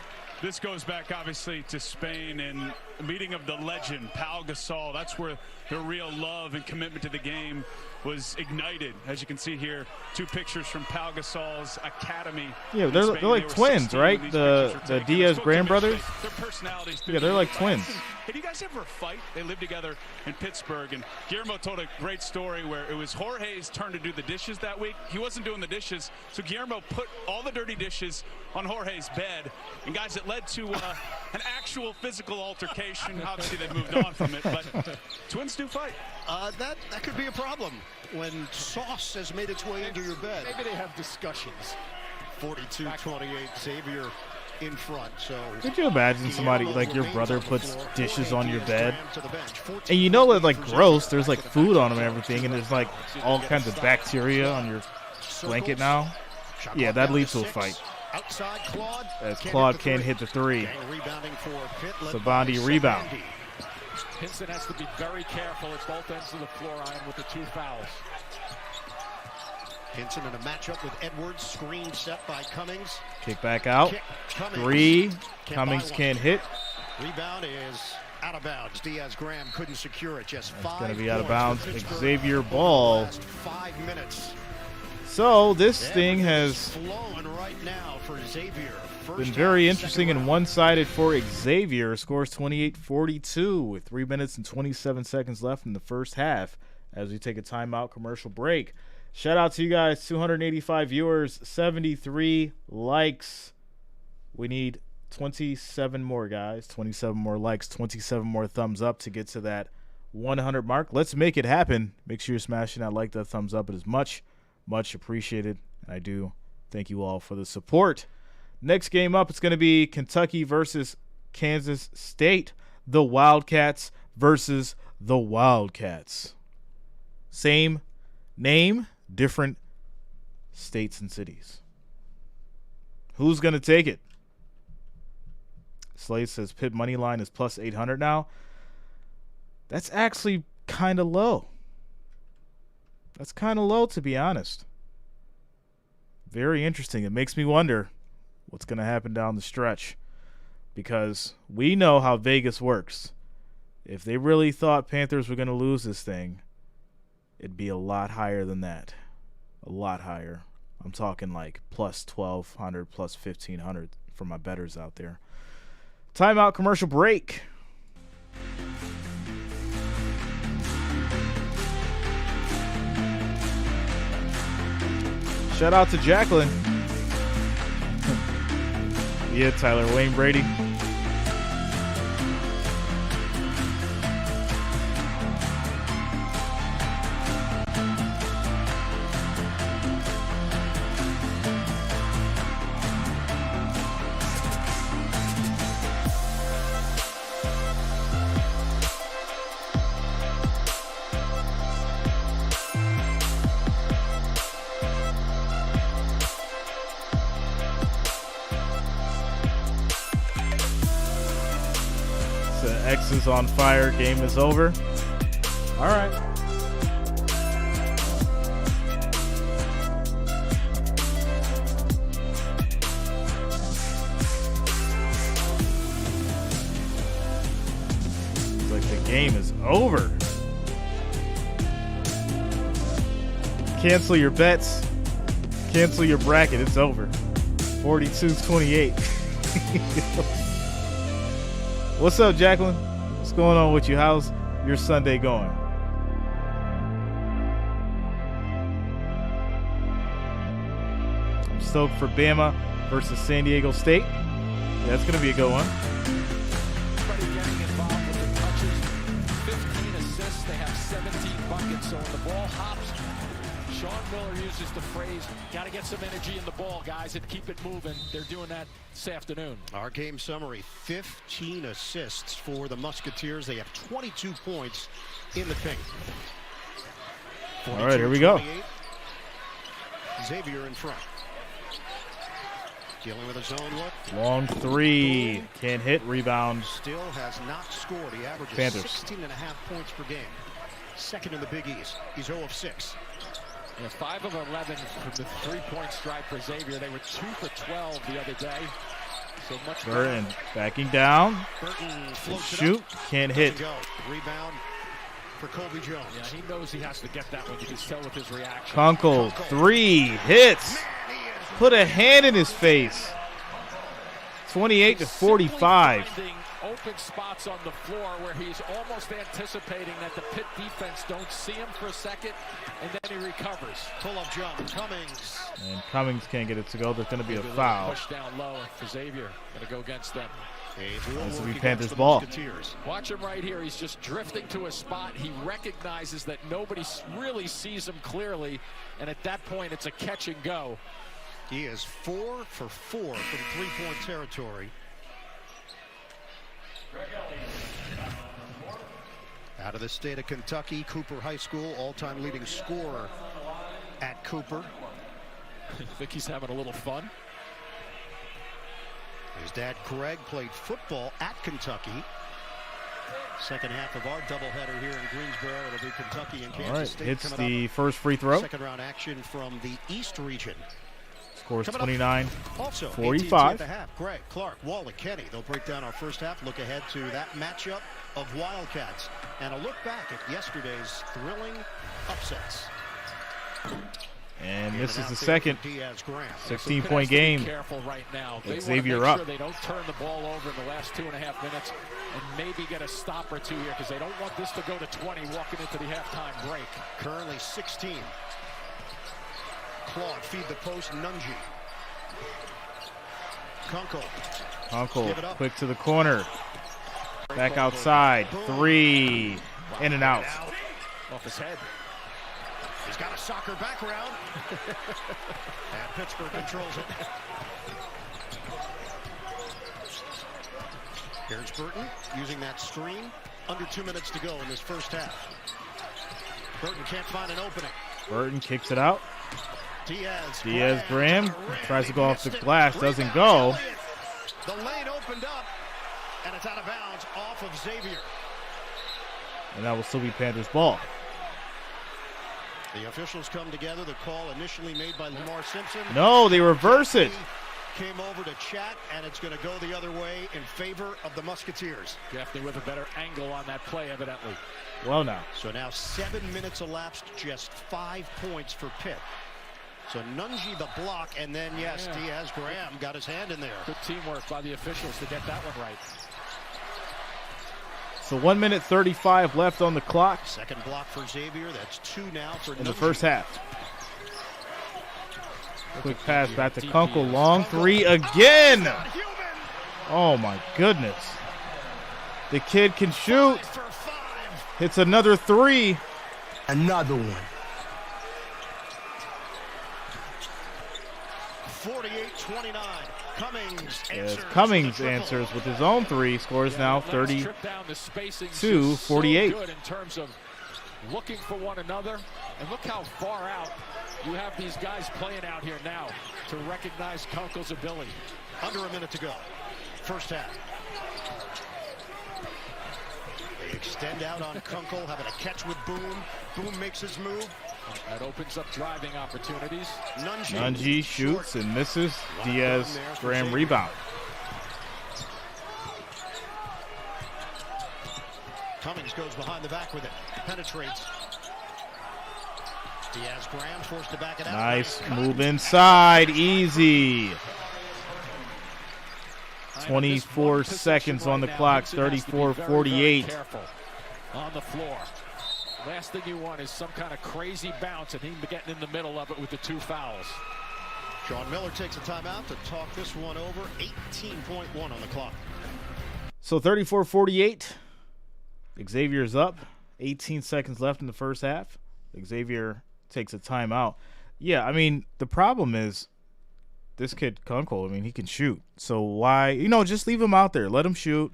This goes back, obviously, to Spain and the meeting of the legend, Pau Gasol. That's where their real love and commitment to the game was ignited. As you can see here, 2 pictures from Pau Gasol's academy. Yeah, they're like twins, right? The Diaz Graham brothers? Their personalities. Yeah, they're like twins. Hey, do you guys ever fight? They lived together in Pittsburgh, and Guillermo told a great story where it was Jorge's turn to do the dishes that week. He wasn't doing the dishes, so Guillermo put all the dirty dishes on Jorge's bed. And guys, it led to an actual physical altercation. Obviously, they moved on from it, but twins do fight. That could be a problem when sauce has made its way into your bed. Maybe they have discussions. 42-28, Xavier in front. So could you imagine somebody like your brother puts dishes on your bed, and you know it's like gross, there's like food on them and everything, and there's like all kinds of bacteria on your blanket now? Yeah, that leads to a fight. Outside Claude. As Claude can't hit the 3. Rebounding for Pitt. Savandi rebound. Hinson has to be very careful at both ends of the floor iron with the 2 fouls. Hinson in a matchup with Edwards. Screen set by Cummings. Kick back out. 3. Cummings can't hit. Rebound is out of bounds. Diaz Graham couldn't secure it. Just 5 It's going to be out of points bounds. for Xavier Ball. 5 minutes. So this thing has flowing right now for Xavier. been very interesting and one-sided for Xavier. Scores 28-42 with 3 minutes and 27 seconds left in the first half as we take a timeout commercial break. Shout out to you guys, 285 viewers, 73 likes. We need 27 more, guys, 27 more likes, 27 more thumbs up to get to that 100 mark. Let's make it happen. Make sure you're smashing that like, that thumbs up. It is much appreciated, and I do thank you all for the support. Next game up, it's going to be Kentucky versus Kansas State. The Wildcats versus the Wildcats. Same name, different states and cities. Who's going to take it? Slade says Pitt money line is plus 800 now. That's actually kind of low. That's kind of low, to be honest. Very interesting. It makes me wonder what's going to happen down the stretch, because we know how Vegas works. If they really thought Panthers were going to lose this thing, it'd be a lot higher than that. a lot higher. I'm talking like plus 1,200, plus 1,500 for my bettors out there. Timeout, commercial break. Shout out to Jacqueline. Yeah, Tyler Wayne Brady. X is on fire. Game is over. All right. It's like the game is over. Cancel your bets. Cancel your bracket. It's over. 42-28. What's up, Jacqueline? What's going on with you? How's your Sunday going? I'm stoked for Bama versus San Diego State. Yeah, that's going to be a good one. Everybody getting involved with the touches. 15 assists. They have 17 buckets. So when the ball hops, Sean Miller uses the phrase, got to get some energy in the ball, guys, and keep it moving. They're doing that this afternoon. Our game summary, 15 assists for the Musketeers. They have 22 points in the paint. All right, here we go. Xavier in front. Dealing with a zone look. Long three. Can't hit. Rebound. Still has not scored. He averages Panthers. 16.5 points per game. Second in the Big East. He's 0 of 6. Yeah, 5 of 11 from the three-point strike for Xavier. They were 2 for 12 the other day. So much Burton backing down. Burton floats Shoot. Can't hit. Go. Rebound for Colby Jones. Yeah, he knows he has to get that one. You can tell with his reaction. Kunkel, 3 hits. Put a hand in his face. 28-45. Finding open spots on the floor where he's almost anticipating that the Pitt defense don't see him for a second, and then he recovers. Pull-up jump, Cummings. And Cummings can't get it to go. There's going to be a foul. Push down low for Xavier. Going to go against them. This will be Panthers ball. Watch him right here. He's just drifting to a spot. He recognizes that nobody really sees him clearly, and at that point, it's a catch and go. He is 4 for 4 from three-point territory. Out of the state of Kentucky, Cooper High School, all-time leading scorer at Cooper. I think he's having a little fun. His dad, Greg, played football at Kentucky. Second half of our doubleheader here in Greensboro. It'll be Kentucky and Kansas State. Hits the first free throw. Second round action from the East region. Scores 29. Also, 45. at the half. Greg, Clark, Wally, Kenny. They'll break down our first half. Look ahead to that matchup of Wildcats. And a look back at yesterday's thrilling upsets. And this is the second Diaz Graham. 16-point game. Careful right now. They Xavier want to make up. sure they don't turn the ball over in the last 2.5 minutes and maybe get a stop or two here because they don't want this to go to 20 walking into the halftime break. Currently 16. Claude feed the post. Nunji. Kunkel quick to the corner. Back outside. 3. In and out. Off his head. He's got a soccer background. And Pittsburgh controls it. Here's Burton using that screen. Under 2 minutes to go in this first half. Burton can't find an opening. Burton kicks it out. Diaz Graham tries to go off the glass. Doesn't go. The lane opened up. And it's out of bounds off of Xavier. And that will still be Panthers ball. The officials come together. The call initially made by Lamar Simpson. No, they reverse it. Came over to chat, and it's going to go the other way in favor of the Musketeers. Definitely with a better angle on that play, evidently. Well, now. So now 7 minutes elapsed, just 5 points for Pitt. So Nunji the block, and then, yes, Diaz Graham got his hand in there. Good teamwork by the officials to get that one right. So 1 minute 35 left on the clock. Second block for Xavier. That's 2 now for in the first half. Quick pass back to Kunkel. Long three again. Oh, my goodness. The kid can shoot. Hits another three. Another one. 48-29. Cummings answers with his own three. Scores now 32-48. Good in terms of looking for one another. And look how far out you have these guys playing out here now to recognize Kunkel's ability. Under a minute to go. First half. They extend out on Kunkel, having a catch with Boom. Boom makes his move. That opens up driving opportunities. Nunji shoots and misses. Diaz Graham rebound. Cummings goes behind the back with it. Penetrates. Diaz Graham forced to back it out. Nice move inside. Easy. 24 seconds on the clock. 34-48. On the floor. Last thing you want is some kind of crazy bounce and him getting in the middle of it with the 2 fouls. Sean Miller takes a timeout to talk this one over. 18.1 on the clock. So 34-48. Xavier's up. 18 seconds left in the first half. Xavier takes a timeout. Yeah, I mean, the problem is this kid Kunkel, I mean, he can shoot. So why, just leave him out there. Let him shoot.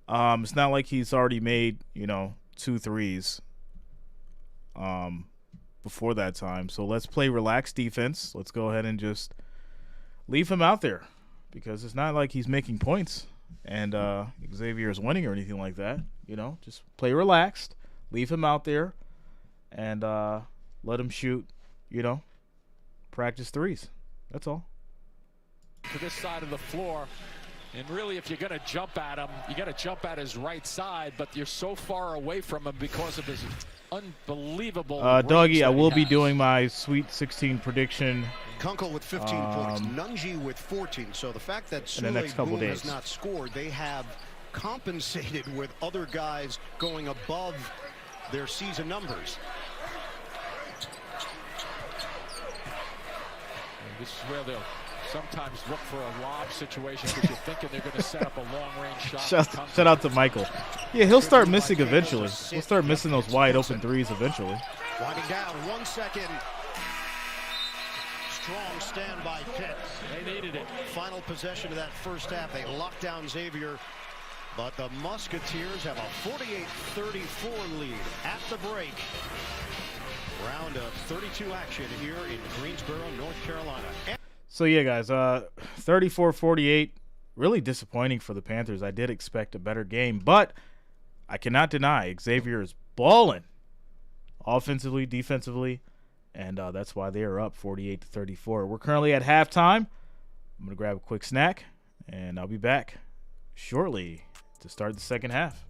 It's not like he's already made, 2 threes before that time. So let's play relaxed defense. Let's go ahead and just leave him out there because it's not like he's making points and Xavier is winning or anything like that. Just play relaxed, leave him out there, and let him shoot, practice threes. That's all. To this side of the floor. And really, if you're going to jump at him, you got to jump at his right side, but you're so far away from him because of his unbelievable Doggy, I will be doing my Sweet 16 prediction. Kunkel with 15 points, Nunji with 14. So the fact that Sule Boom has not scored, they have compensated with other guys going above their season numbers. And this is where they'll sometimes look for a lob situation because you're thinking they're going to set up a long-range shot. Shout out to Michael. Yeah, he'll start missing eventually. He'll start missing those wide-open threes eventually. Winding down, 1 second. Strong stand by Pitt. They needed it. Final possession of that first half. They locked down Xavier, but the Musketeers have a 48-34 lead at the break. Round of 32 action here in Greensboro, North Carolina. So, yeah, guys, 34-48, really disappointing for the Panthers. I did expect a better game, but I cannot deny Xavier is balling offensively, defensively, and that's why they are up 48-34. We're currently at halftime. I'm going to grab a quick snack, and I'll be back shortly to start the second half.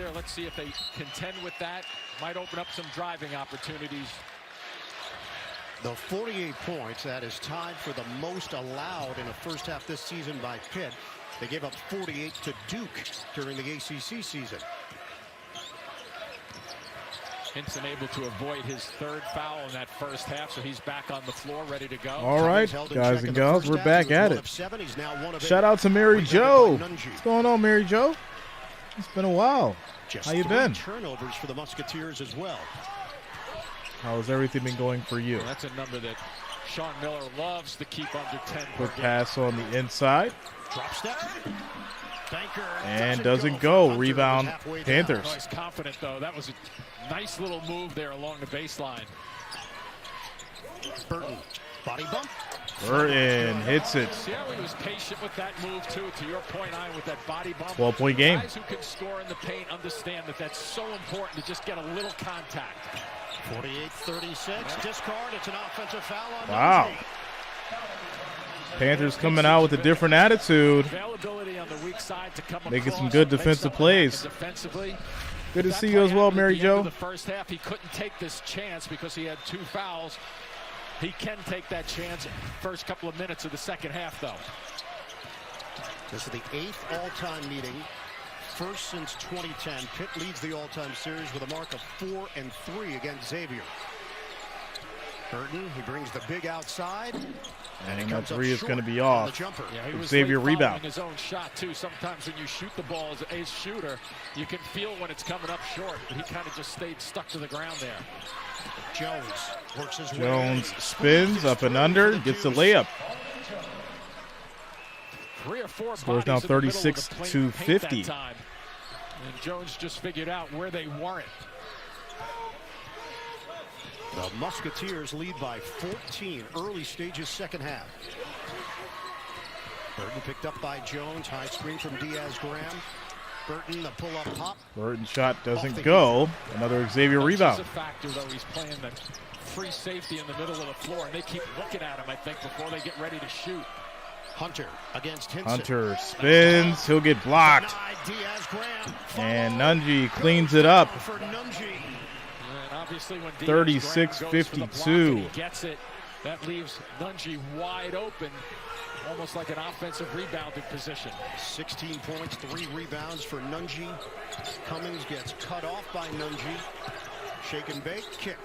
there. Let's see if they contend with that. Might open up some driving opportunities. The 48 points, that is tied for the most allowed in a first half this season by Pitt. They gave up 48 to Duke during the ACC season. Hinson able to avoid his third foul in that first half, so he's back on the floor, ready to go. All right, guys and gals, we're back at it. Shout out to Mary Jo. What's going on, Mary Jo? It's been a while. How you been? Turnovers for the Musketeers as well. How's everything been going for you? Well, that's a number that Sean Miller loves to keep under 10. Quick pass on the inside. Drop step. And doesn't go. Rebound, Panthers. Oh, he's confident, though. That was a nice little move there along the baseline. Burton, body bump. Burton hits it. See how he was patient with that move, too, to your point, Ian, with that body bump. 12-point game. Guys who can score in the paint understand that that's so important to just get a little contact. 48-36, discard. It's an offensive foul on Wow. Panthers coming out with a different attitude. Availability on the weak side to come making across, some good defensive plays. Defensively. Good to see you as well, Mary Jo. The first half, he couldn't take this chance because he had 2 fouls. He can take that chance first couple of minutes of the second half, though. This is the 8th all-time meeting. First since 2010. Pitt leads the all-time series with a mark of 4-3 against Xavier. Burton, he brings the big outside. And that three is going to be off. Yeah, he was Xavier rebound. His own shot, too. Sometimes when you shoot the ball as an ace shooter, you can feel when it's coming up short. But he kind of just stayed stuck to the ground there. Jones works his way. Jones spins up and under, gets the layup. 3 or 4 Scores now 36-50. And Jones just figured out where they weren't. The Musketeers lead by 14, early stages, second half. Burton picked up by Jones, high screen from Diaz Graham. Burton, the pull-up pop. Burton shot doesn't go. Another Xavier rebound. That's a factor, though. He's playing the free safety in the middle of the floor, and they keep looking at him, I think, before they get ready to shoot. Hunter against Hinson. Hunter spins. He'll get blocked. And Nunji cleans it up. 36-52. He gets it. That leaves Nunji wide open, almost like an offensive rebounding position. 16 points, 3 rebounds for Nunji. Cummings gets cut off by Nunji. Shake and bake, kick.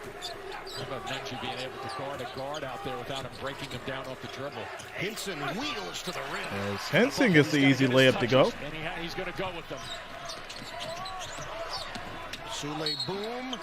How about Nunji being able to guard a guard out there without him breaking him down off the dribble? Hinson wheels to the rim. As Hinson gets the easy layup to go. And he's going to go with them. Sule Boom.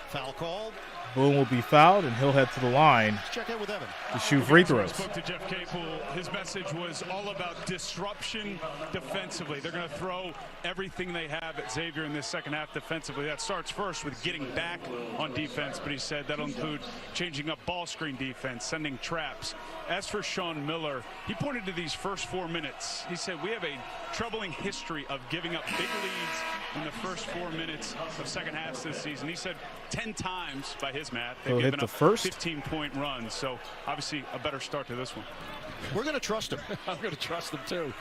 Foul called. Boom will be fouled, and he'll head to the line Check in with Evan. to shoot free throws. I spoke to Jeff Capel. His message was all about disruption defensively. They're going to throw everything they have at Xavier in this second half defensively. That starts first with getting back on defense, but he said that'll include changing up ball screen defense, sending traps. As for Sean Miller, he pointed to these first 4 minutes. He said, we have a troubling history of giving up big leads in the first 4 minutes of second halves this season. He said 10 times by his math they've given up 15-point runs. So obviously a better start to this one. We're going to trust him. I'm going to trust him too.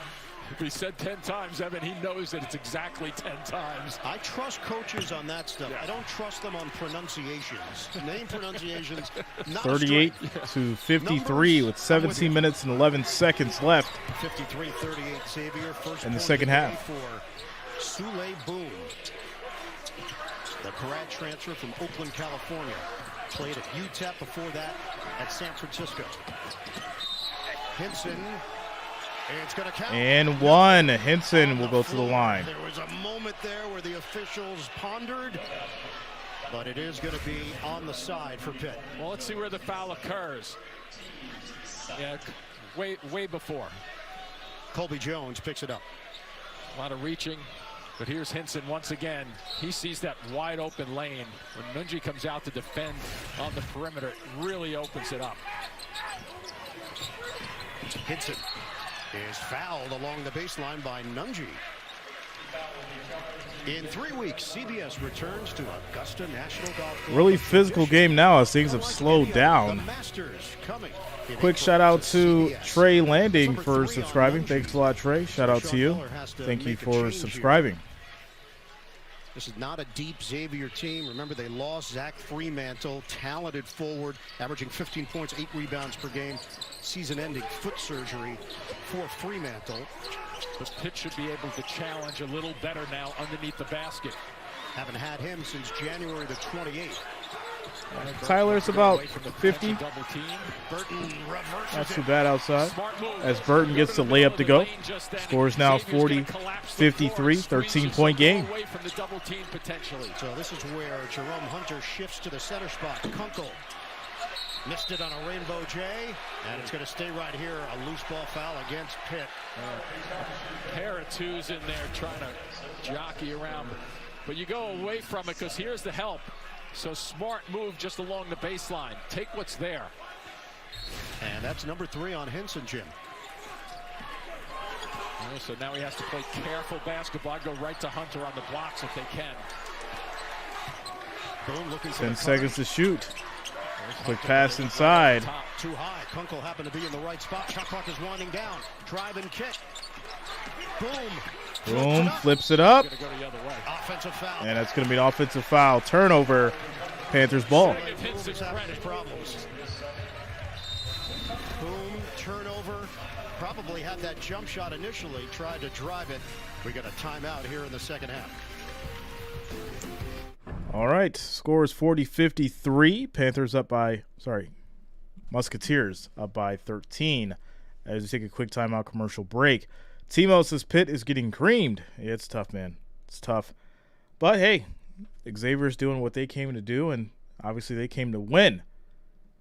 If he said 10 times, Evan, he knows that it's exactly 10 times. I trust coaches on that stuff. Yeah. I don't trust them on pronunciations. Name pronunciations. 38-53 with 17 minutes and 11 seconds left. 53-38 Xavier. First in the second half. For Sule Boom. The grad transfer from Oakland, California. Played at UTEP before that at San Francisco. Hinson. It's going to count. And one. Hinson will go to the line. There was a moment there where the officials pondered, but it is going to be on the side for Pitt. Well, let's see where the foul occurs. Yeah, way before. Colby Jones picks it up. A lot of reaching, but here's Hinson once again. He sees that wide open lane. When Nunji comes out to defend on the perimeter, it really opens it up. Hinson is fouled along the baseline by Nunji. In 3 weeks, CBS returns to Augusta National Golf Club. Really physical game now as things have slowed down. Quick shout out to Trey Landing for subscribing. Thanks a lot, Trey. Shout out to you. Thank you for subscribing. This is not a deep Xavier team. Remember, they lost Zach Fremantle, talented forward, averaging 15 points, 8 rebounds per game. Season-ending foot surgery for Fremantle. But Pitt should be able to challenge a little better now underneath the basket. Haven't had him since January the 28th. Tyler's about 50. Not too bad outside. As Burton gets the layup to go. Scores now 40-53, 13-point game. So this is where Jerome Hunter shifts to the center spot. Kunkel missed it on a Rainbow J, and it's going to stay right here. A loose ball foul against Pitt. Pair of twos in there trying to jockey around. But you go away from it because here's the help. So smart move just along the baseline. Take what's there. And that's number 3 on Henson, Jim. So now he has to play careful basketball. Go right to Hunter on the blocks if they can. Boom, looking 10 seconds to shoot. Quick pass inside. Too high. Kunkel happened to be in the right spot. Shot clock is winding down. Drive and kick. Boom. Boom, flips it up. Offensive foul. And that's going to be an offensive foul. Turnover, Panthers ball. Problems. Boom, turnover. Probably had that jump shot initially, tried to drive it. We got a timeout here in the second half. All right, score is 40-53. Panthers up by, Musketeers up by 13 as we take a quick timeout commercial break. Timo says Pitt is getting creamed. Yeah, it's tough, man. It's tough. But, hey, Xavier's doing what they came to do, and obviously they came to win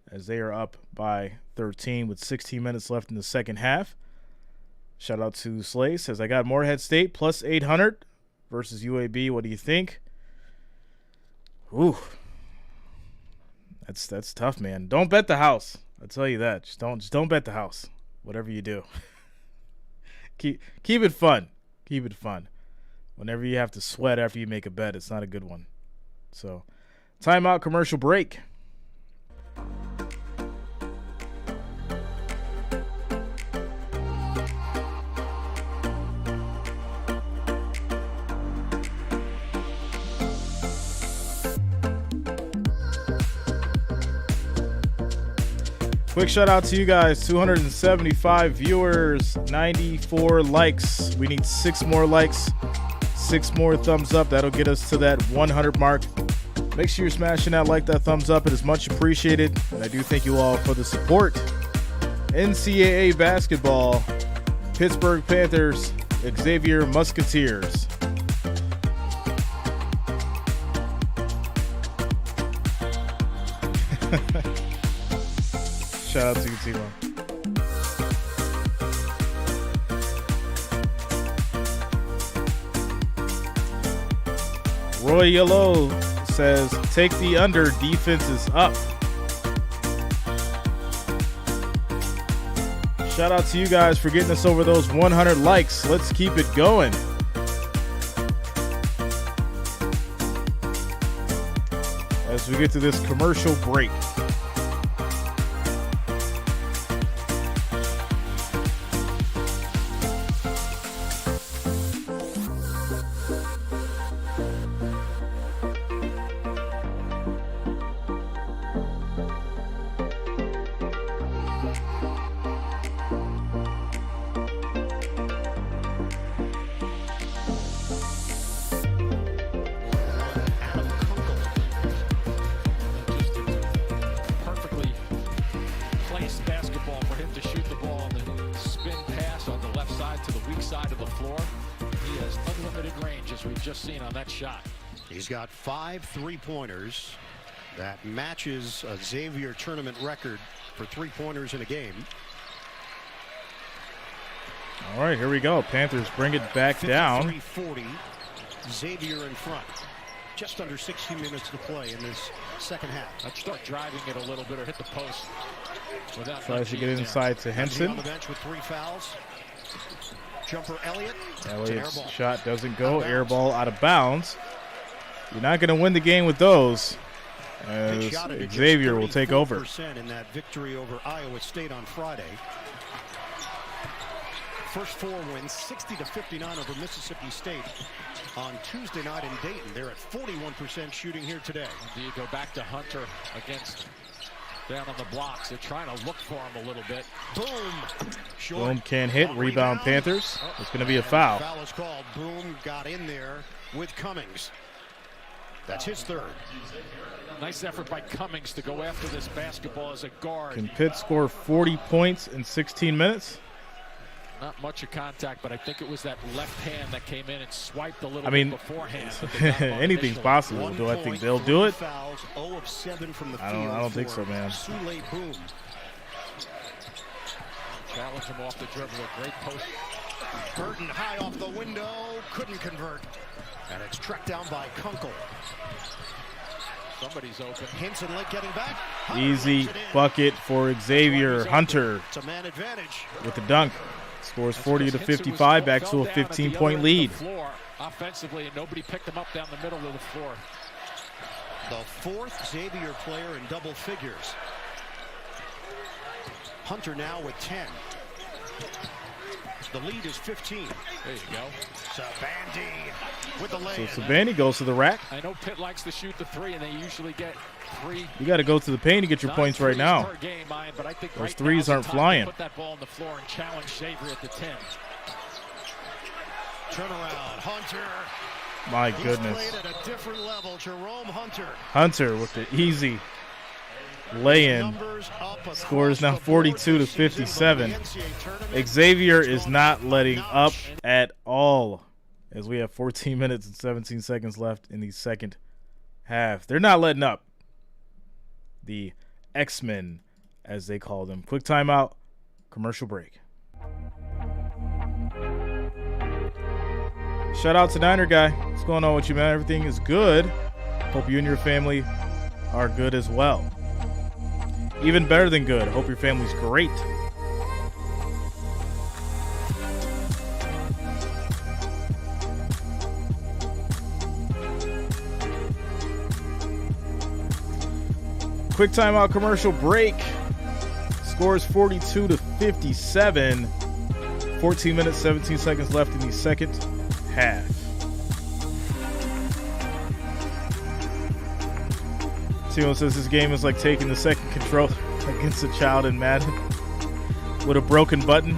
as they are up by 13 with 16 minutes left in the second half. Shout out to Slay. Says, I got Morehead State plus 800 versus UAB. What do you think? Ooh. That's tough, man. Don't bet the house. I'll tell you that. Just don't bet the house. Whatever you do. Keep it fun. Keep it fun. Whenever you have to sweat after you make a bet, it's not a good one. So, timeout, commercial break. Quick shout out to you guys, 275 viewers, 94 likes. We need 6 more likes, 6 more thumbs up. That'll get us to that 100 mark. Make sure you're smashing that like, that thumbs up. It is much appreciated. And I do thank you all for the support. NCAA basketball, Pittsburgh Panthers, Xavier Musketeers. Shout out to you, Timo. Roy Yellow says, take the under, defense is up. Shout out to you guys for getting us over those 100 likes. Let's keep it going. As we get to this commercial break. He's got 5 3-pointers. That matches a Xavier tournament record for 3-pointers in a game. All right, here we go. Panthers bring it back down. 53-40. Xavier in front. Just under 60 minutes to play in this second half. Let's start driving it a little bit or hit the post. Tries to get inside to Henson. On the bench with 3 fouls. Jumper Elliott. Elliott's shot doesn't go. Air ball out of bounds. You're not going to win the game with those. As Xavier will take over. In that victory over Iowa State on Friday. first 4 wins, 60-59 over Mississippi State on Tuesday night in Dayton. They're at 41% shooting here today. Do you go back to Hunter against down on the blocks? They're trying to look for him a little bit. Boom. Boom can't hit. Rebound Panthers. It's going to be a foul. Foul is called. Boom got in there with Cummings. That's his third. Nice effort by Cummings to go after this basketball as a guard. Can Pitt score 40 points in 16 minutes? Not much of contact, but I think it was that left hand that came in and swiped a little I mean, bit beforehand. anything's possible. Do I think they'll do it? Fouls, 0 of 7 from the I don't think so, man. Sule Boom. Challenge him off the dribble. A great post. Burton high off the window. Couldn't convert. And it's tracked down by Kunkel. Somebody's open. Hinson Lake getting back. Easy bucket for Xavier Hunter It's a man advantage. with the dunk. Scores 40-55, back to a 15-point lead. Offensively, and nobody picked him up down the middle of the floor. The fourth Xavier player in double figures. Hunter now with 10. The lead is 15. There you go. Sabandi with the lay. So Sabandi goes to the rack. I know Pitt likes to shoot the 3, and they usually get 3. You got to go to the paint to get your points right now. Per game, but I think those right threes now aren't flying. put that ball on the floor and challenge Xavier at the 10. Turnaround, Hunter. My He's goodness. played at a different level. Jerome Hunter. Hunter with the easy lay-in. Scores now 42-57. Xavier is not letting up at all as we have 14 minutes and 17 seconds left in the second half. They're not letting up. The X-Men, as they call them. Quick timeout, commercial break. Shout out to Niner Guy. What's going on with you, man? Everything is good. Hope you and your family are good as well. Even better than good. Hope your family's great. Quick timeout commercial break. Scores 42-57. 14 minutes, 17 seconds left in the second half. Timo says this game is like taking the second controller against a child in Madden with a broken button.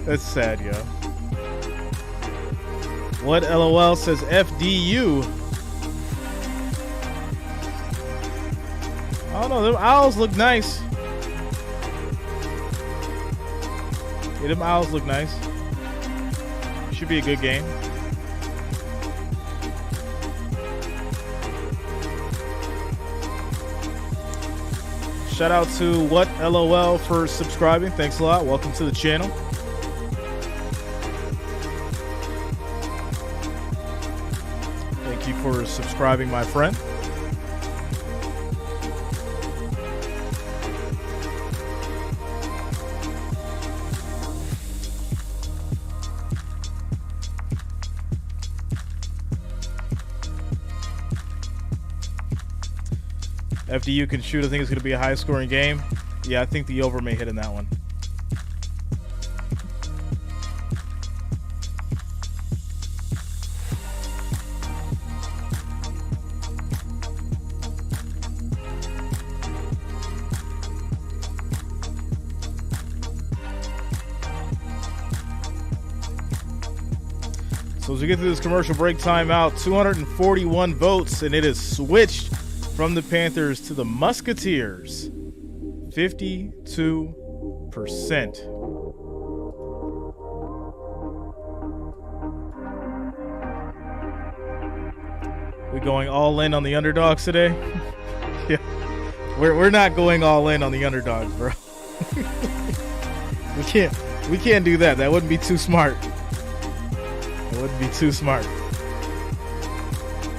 That's sad, yo. What LOL says FDU? I don't know, them owls look nice. Yeah, them owls look nice. Should be a good game. Shout out to What LOL for subscribing. Thanks a lot. Welcome to the channel. Thank you for subscribing, my friend. FDU can shoot. I think it's going to be a high-scoring game. Yeah, I think the over may hit in that one. So as we get through this commercial break timeout, 241 votes, and it is switched from the Panthers to the Musketeers. 52%. We going all in on the underdogs today? Yeah. We're not going all in on the underdogs, bro. We can't do that. That wouldn't be too smart. It wouldn't be too smart.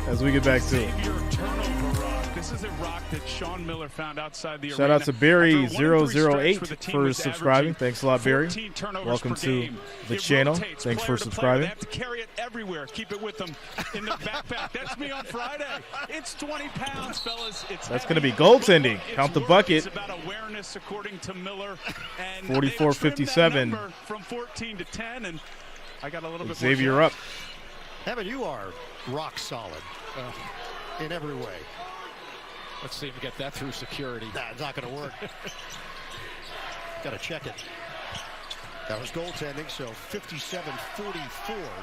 As we get back to it. Turnover run. This is a rock that Sean Miller found outside the arena. Shout out to Barry After a 008 1-3 stretch for subscribing. Thanks a lot, Barry. 14 turnovers Welcome per to game. the It channel. rotates Thanks player for to player. subscribing. They have to carry it everywhere. Keep it with them in the backpack. That's me on Friday. It's 20 pounds, fellas. That's going to be goaltending. Count the bucket. It's about awareness, according to Miller. And 44-57. From 14 to 10, and I got a little bit Xavier more. up. Evan, you are rock solid in every way. Let's see him get that through security. Nah, it's not going to work. Got to check it. That was goaltending, so 57-44,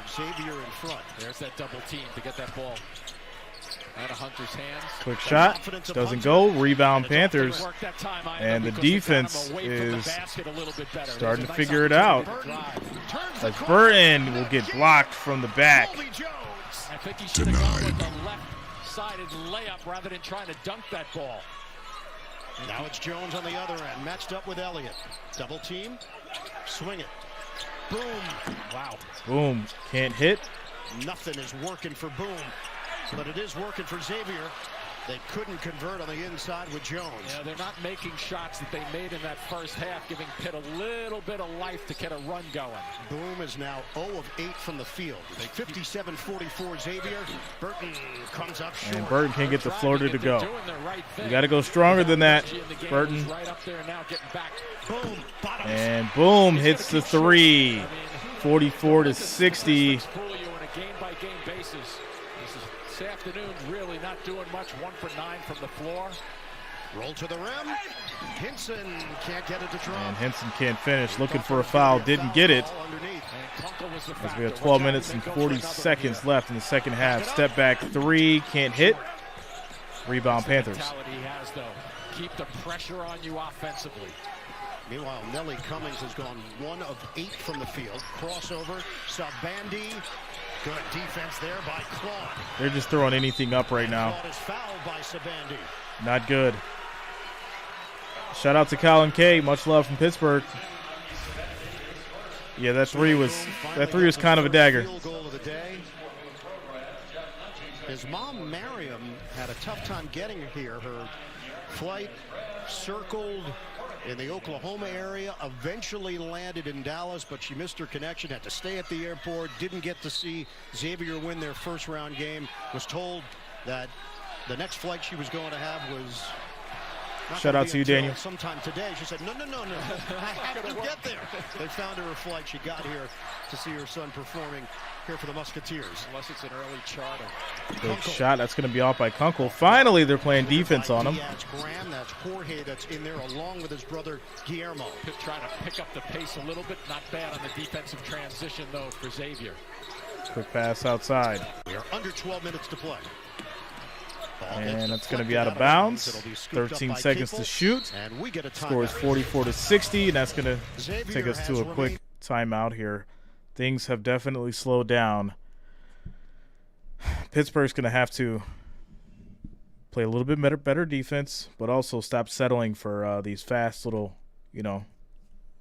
Xavier in front. There's that double team to get that ball out of Hunter's hands. Quick shot. Doesn't go. Rebound Panthers. And the defense is starting to figure it out. As Burton will get blocked from the back. I think he should have gone with the left-sided layup rather than trying to dunk that ball. Now it's Jones on the other end, matched up with Elliott. Double team, swing it. Boom. Wow. Boom. Can't hit. Nothing is working for Boom, but it is working for Xavier. They couldn't convert on the inside with Jones. Yeah, they're not making shots that they made in that first half, giving Pitt a little bit of life to get a run going. Boom is now 0 of 8 from the field. 57-44 Xavier. Burton comes up short. And Burton can't get the floater to go. You got to go stronger than that, Burton. Right up there now, getting back. Boom. And Boom hits the three. 44-60. Game-by-game basis. This afternoon really not doing much. 1 for 9 from the floor. Roll to the rim. Hinson can't get it to drop. And Hinson can't finish. Looking for a foul. Didn't get it. As we have 12 minutes and 40 seconds left in the second half. Step back three. Can't hit. Rebound Panthers. Keep the pressure on you offensively. Meanwhile, Nelly Cummings has gone 1 of 8 from the field. Crossover. Sabandi. Good defense there by Claude. They're just throwing anything up right now. Claude is fouled by Sabandi. Not good. Shout out to Colin K. Much love from Pittsburgh. Yeah, that three was kind of a dagger. Field goal of the day. His mom, Mariam, had a tough time getting here. Her flight circled in the Oklahoma area, eventually landed in Dallas, but she missed her connection, had to stay at the airport, didn't get to see Xavier win their first round game, was told that the next flight she was going to have was not Shout out to you, Daniel. Sometime today. She said, no, I had to get there. They found her a flight. She got here to see her son performing here for the Musketeers. Unless it's an early charter. Good shot. That's going to be off by Kunkel. Finally, they're playing defense on him. That's Graham. That's Jorge that's in there along with his brother Guillermo. Pitt trying to pick up the pace a little bit. Not bad on the defensive transition, though, for Xavier. Quick pass outside. We are under 12 minutes to play. And that's going to be out of bounds. 13 seconds to shoot. And we get a score is 44-60, and that's going to take us to a quick timeout here. Things have definitely slowed down. Pittsburgh's going to have to play a little bit better defense, but also stop settling for these fast little,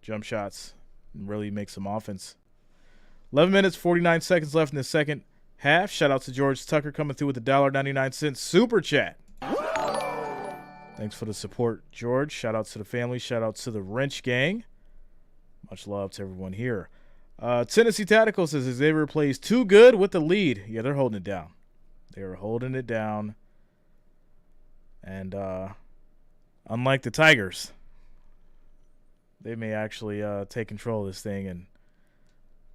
jump shots and really make some offense. 11 minutes, 49 seconds left in the second half. Shout out to George Tucker coming through with the $1.99 super chat. Thanks for the support, George. Shout out to the family. Shout out to the Wrench Gang. Much love to everyone here. Tennessee Tactical says Xavier plays too good with the lead. Yeah, they're holding it down. They are holding it down. And unlike the Tigers, they may actually take control of this thing and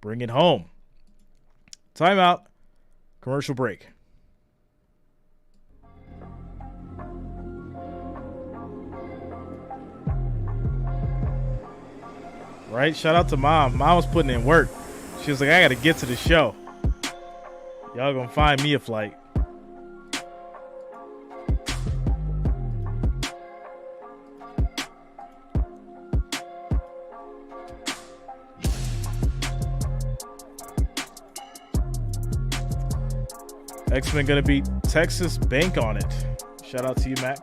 bring it home. Timeout. Commercial break. Right? Shout out to Mom. Mom was putting in work. She was like, I got to get to the show. Y'all going to find me a flight. X-Men going to beat Texas. Bank on it. Shout out to you, Mac.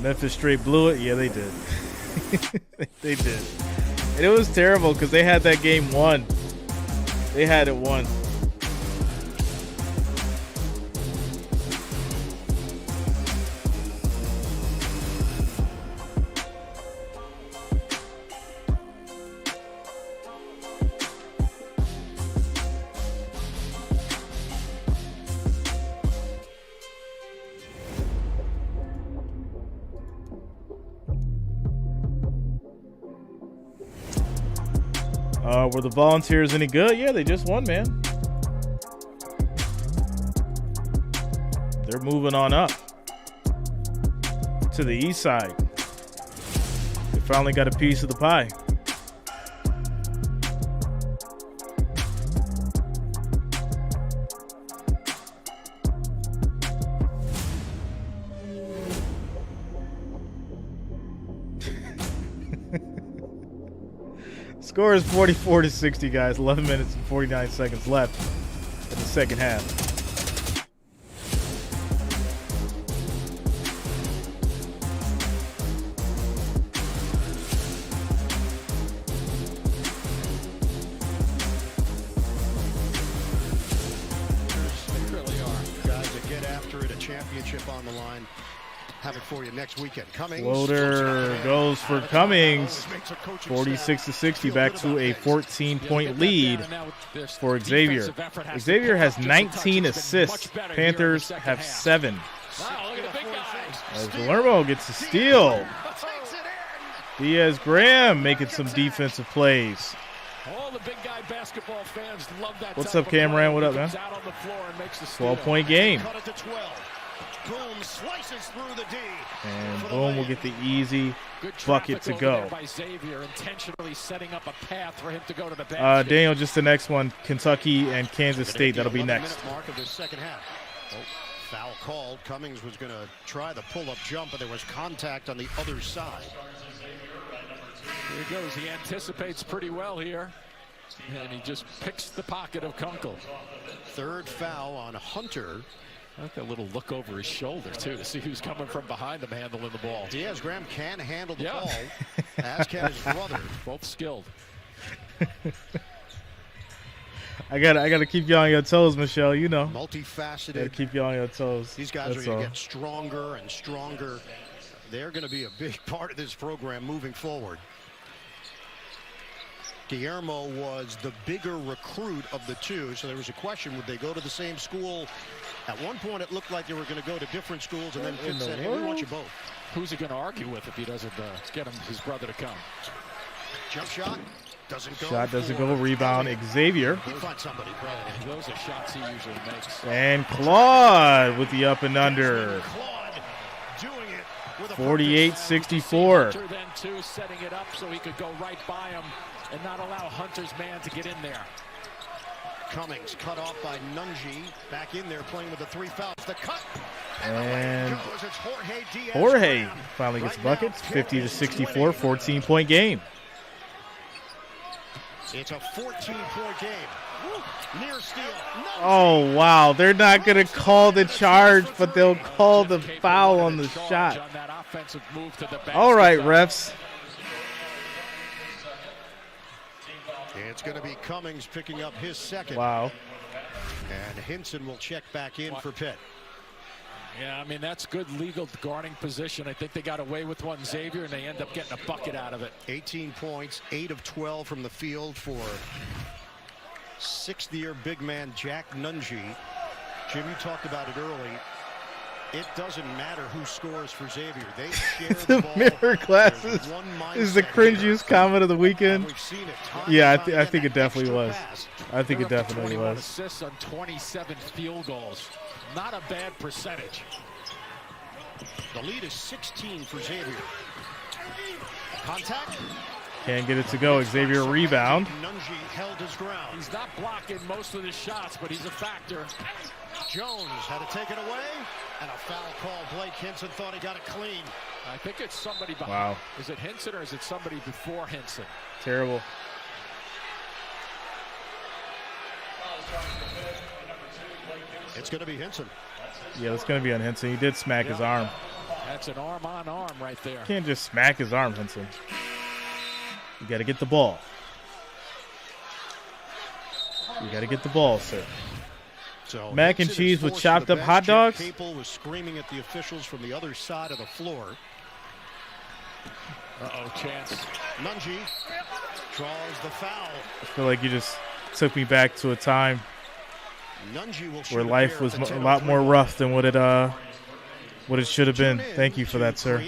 Memphis straight blew it. Yeah, they did. They did. And it was terrible because they had that game won. They had it won. Were the Volunteers any good? Yeah, they just won, man. They're moving on up to the east side. They finally got a piece of the pie. Score is 44-60, guys. 11 minutes and 49 seconds left in the second half. They really are. Guys that get after it, a championship on the line. Have it for you next weekend. Cummings. Floater goes for Cummings. 46-60, back to a 14-point lead for Xavier. Xavier has 19 assists. Panthers have 7. As Guillermo gets a steal. Diaz Graham making some defensive plays. All the big guy basketball fans love that. What's up, Cameron? What up, man? 12-point game. Boom slices through the D. And Boom will get the easy bucket to go. By Xavier, intentionally setting up a path for him to go to the basket. Daniel, just the next one, Kentucky and Kansas State. That'll be next. Mark of the second half. Oh, foul called. Cummings was going to try the pull-up jump, but there was contact on the other side. Here he goes. He anticipates pretty well here, and he just picks the pocket of Kunkel. Third foul on Hunter. I like that little look over his shoulder, too, to see who's coming from behind him handling the ball. Diaz Graham can handle the ball, as can his brother. Both skilled. I gotta keep you on your toes, Michelle. You know. Multifaceted. Gotta keep you on your toes. These guys are going to get stronger and stronger. They're going to be a big part of this program moving forward. Guillermo was the bigger recruit of the two, so there was a question, would they go to the same school? At one point, it looked like they were going to go to different schools, and then Pitt said, hey, we want you both. Who's he going to argue with if he doesn't get his brother to come? Jump shot doesn't go. Shot doesn't go. Rebound, Xavier. He'd find somebody, probably. Those are shots he usually makes. And Claude with the up and under. Claude doing it with a 48-64. Hunter then, too, setting it up so he could go right by him and not allow Hunter's man to get in there. Cummings cut off by Nunji. Back in there playing with the 3 fouls. The cut. And Jorge Jorge finally gets buckets. 50-64, 14-point game. It's a 14-point game. Near steal. Oh, wow. They're not going to call the charge, but they'll call the foul on the shot. All right, refs. It's going to be Cummings picking up his second. Wow. And Hinson will check back in for Pitt. Yeah, I mean, that's good legal guarding position. I think they got away with one, Xavier, and they end up getting a bucket out of it. 18 points, 8 of 12 from the field for sixth-year big man Jack Nunji. Jim, you talked about it early. It doesn't matter who scores for Xavier. They share the ball. Mirror glasses is the cringiest comment of the weekend. Yeah, I think it definitely was. I think it definitely was. Assists on 27 field goals. Not a bad percentage. The lead is 16 for Xavier. Contact. Can't get it to go. Xavier rebound. Nunji held his ground. He's not blocking most of the shots, but he's a factor. Jones had to take it away, and a foul call. Blake Hinson thought he got it clean. I think it's somebody behind. Wow. Is it Hinson or is it somebody before Hinson? Terrible. It's going to be Hinson. Yeah, it's going to be on Hinson. He did smack his arm. That's an arm-on-arm right there. Can't just smack his arm, Henson. You got to get the ball. You got to get the ball, sir. So mac and cheese with chopped up hot dogs. Capel was screaming at the officials from the other side of the floor. Uh-oh, chance. Nunji draws the foul. I feel like you just took me back to a time where life was a lot more rough than what it should have been. Thank you for that, sir.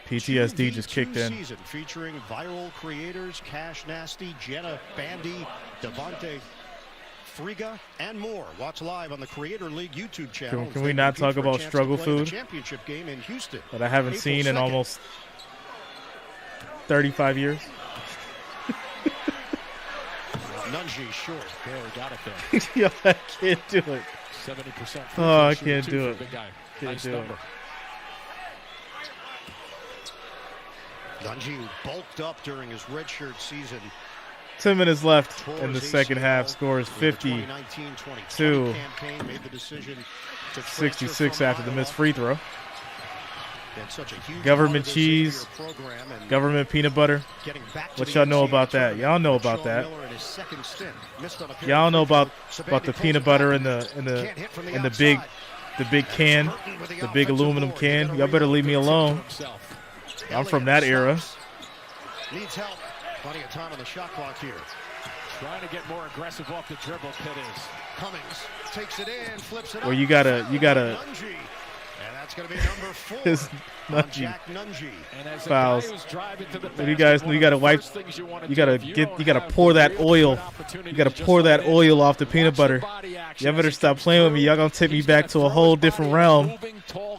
PTSD just kicked in. Featuring viral creators Cash Nasty, Jenna Bandy, Devontae Friga, and more. Watch live on the Creator League YouTube channel. Can we not talk about struggle food championship game in Houston that I haven't seen in almost 35 years? Nunji short. Barely got it there. Yo, I can't do it. 70%. Oh, I can't do it. Big guy. Can't Nice do number. it. Nunji bulked up during his redshirt season. 10 minutes left in the second half. Scores 50-66 after the missed free throw. Government cheese, government peanut butter. What y'all know about that? Y'all know about that. Y'all know about the peanut butter and the big can, the big aluminum can. Y'all better leave me alone. I'm from that era. Needs help. Plenty of time on the shot clock here. Trying to get more aggressive off the dribble. Pitt is. Cummings takes it in, flips it Well, up. you gotta. Nunji. And that's going to be number 4 on Jack Nunji. Fouls. What do you guys know? You gotta wipe. You gotta pour that oil. You gotta pour that oil off the peanut butter. Y'all better stop playing with me. Y'all gonna take me back to a whole different realm.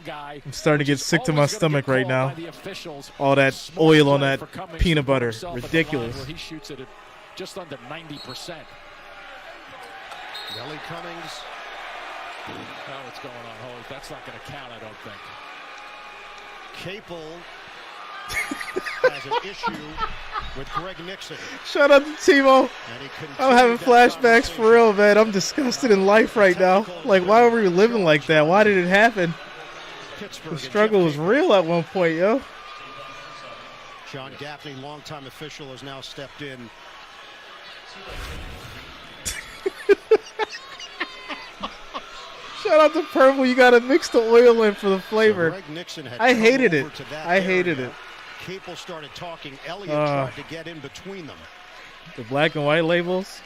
I'm starting to get sick to my stomach right now. All that oil on that peanut butter. Ridiculous. He shoots it at just under 90%. Nelly Cummings. Oh, what's going on, Holy? That's not going to count, I don't think. Capel has an issue with Greg Nixon. Shout out to Timo. I'm having flashbacks for real, man. I'm disgusted in life right now. Like, why were we living like that? Why did it happen? The struggle was real at one point, yo. John Gaffney, longtime official, has now stepped in. Shout out to Purple. You got to mix the oil in for the flavor. Greg Nixon had I hated it. I hated it. Capel started talking. Elliott tried to get in between them. The black and white labels.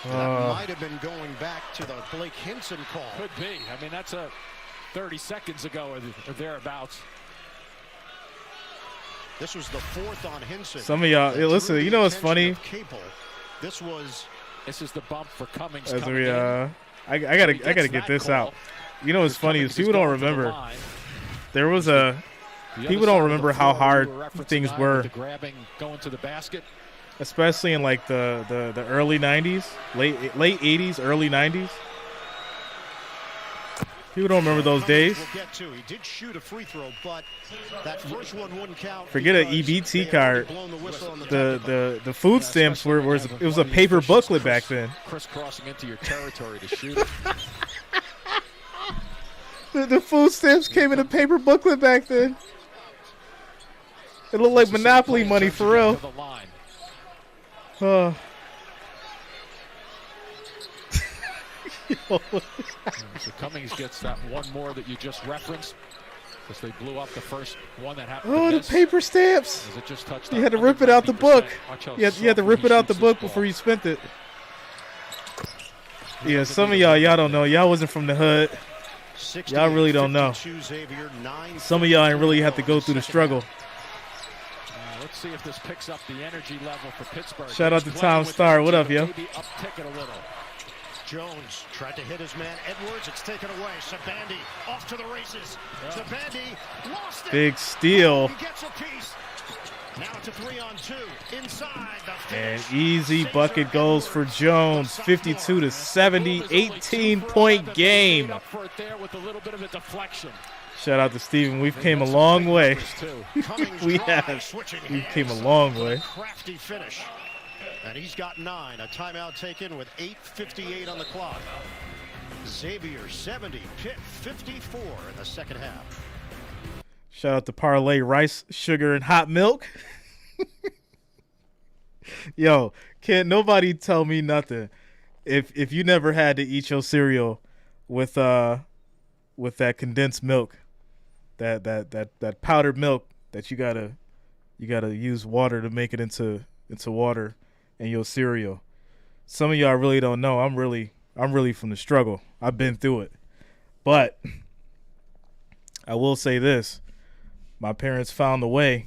That might have been going back to the Blake Hinson call. Could be. I mean, that's 30 seconds ago or thereabouts. This was the 4th on Hinson. Some of y'all, listen, you know what's funny? This is the bump for Cummings. As we, I gotta get this out. You know what's funny is people don't remember. There was people don't remember how hard things were. Going to the basket. Especially in like the early 90s, late 80s, early 90s. People don't remember those days. We'll get to. He did shoot a free throw, but that first one wouldn't count. Forget an EBT card. The food stamps it was a paper booklet back then. Crisscrossing into your territory to shoot. The food stamps came in a paper booklet back then. It looked like Monopoly money for real. So Cummings gets that one more that you just referenced because they blew up the first one that happened. Oh, the paper stamps! It just touched you had to rip it out the book. You had to rip it out the book before you spent it. Yeah, some of y'all don't know. Y'all wasn't from the hood. Y'all really don't know. Some of y'all ain't really have to go through the struggle. Let's see if this picks up the energy level for Pittsburgh. Shout out to Tom Starr. What up, yo? Jones tried to hit his man Edwards. It's taken away. Sabandi off to the races. Sabandi lost it. Big steal. He gets a piece. Now it's a 3-on-2 inside the and easy bucket goes for Jones. 52-70, 18-point game. Shout out to Steven. We've came a long way. We came a long way. Crafty finish. And he's got 9. A timeout taken with 8:58 on the clock. Xavier 70, Pitt 54 in the second half. Shout out to Parlay Rice, Sugar, and Hot Milk. Yo, can't nobody tell me nothing. If you never had to eat your cereal with that condensed milk, that powdered milk that you gotta use water to make it into water in your cereal. Some of y'all really don't know. I'm really from the struggle. I've been through it. But I will say this. My parents found a way,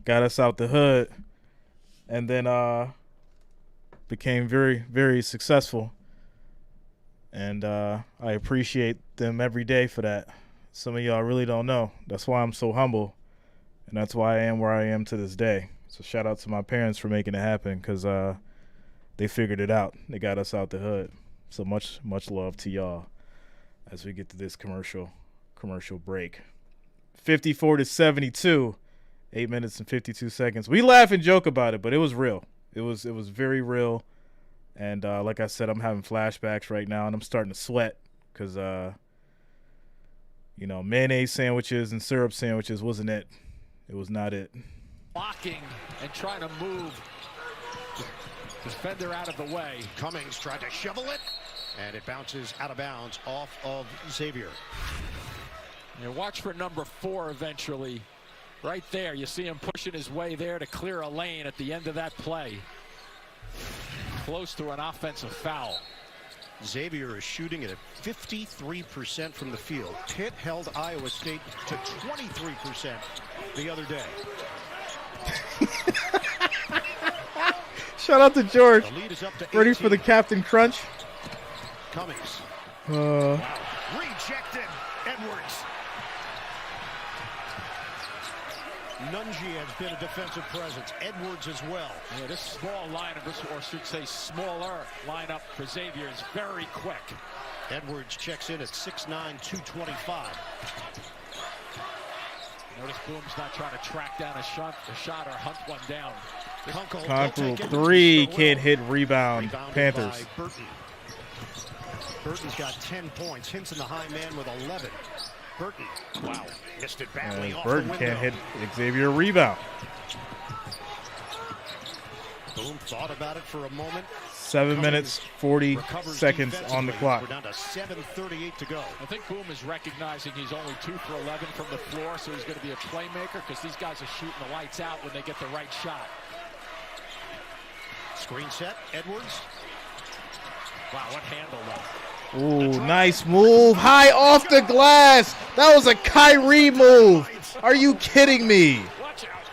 got us out the hood, and then became very, very successful. And I appreciate them every day for that. Some of y'all really don't know. That's why I'm so humble, and that's why I am where I am to this day. So shout out to my parents for making it happen, because they figured it out. They got us out the hood. So much love to y'all as we get to this commercial break. 54-72, 8 minutes and 52 seconds. We laugh and joke about it, but it was real. It was very real. And like I said, I'm having flashbacks right now, and I'm starting to sweat because, mayonnaise sandwiches and syrup sandwiches wasn't it. It was not it. Blocking and trying to move the defender out of the way. Cummings tried to shovel it, and it bounces out of bounds off of Xavier. And watch for number 4 eventually. Right there, you see him pushing his way there to clear a lane at the end of that play. Close to an offensive foul. Xavier is shooting at 53% from the field. Pitt held Iowa State to 23% the other day. Shout out to George. The lead is up to Ready 18. for the Captain Crunch? Cummings. Wow. Rejected. Edwards. Nunji has been a defensive presence. Edwards as well. Yeah, this small lineup, or should say smaller lineup for Xavier is very quick. Edwards checks in at 6'9", 225. Notice Boom's not trying to track down a shot or hunt one down. Conqueror 3 can't hit rebound. Panthers. Burton. Burton's got 10 points. Hinson the high man with 11. Burton, wow, missed it badly off Burton the window. can't hit Xavier rebound. Boom thought about it for a moment. 7 minutes, 40 seconds on the clock. We're down to 7:38 to go. I think Boom is recognizing he's only 2 for 11 from the floor, so he's going to be a playmaker because these guys are shooting the lights out when they get the right shot. Screen set, Edwards. Wow, what handle though. Ooh, nice move. High off the glass. That was a Kyrie move. Are you kidding me? Watch out.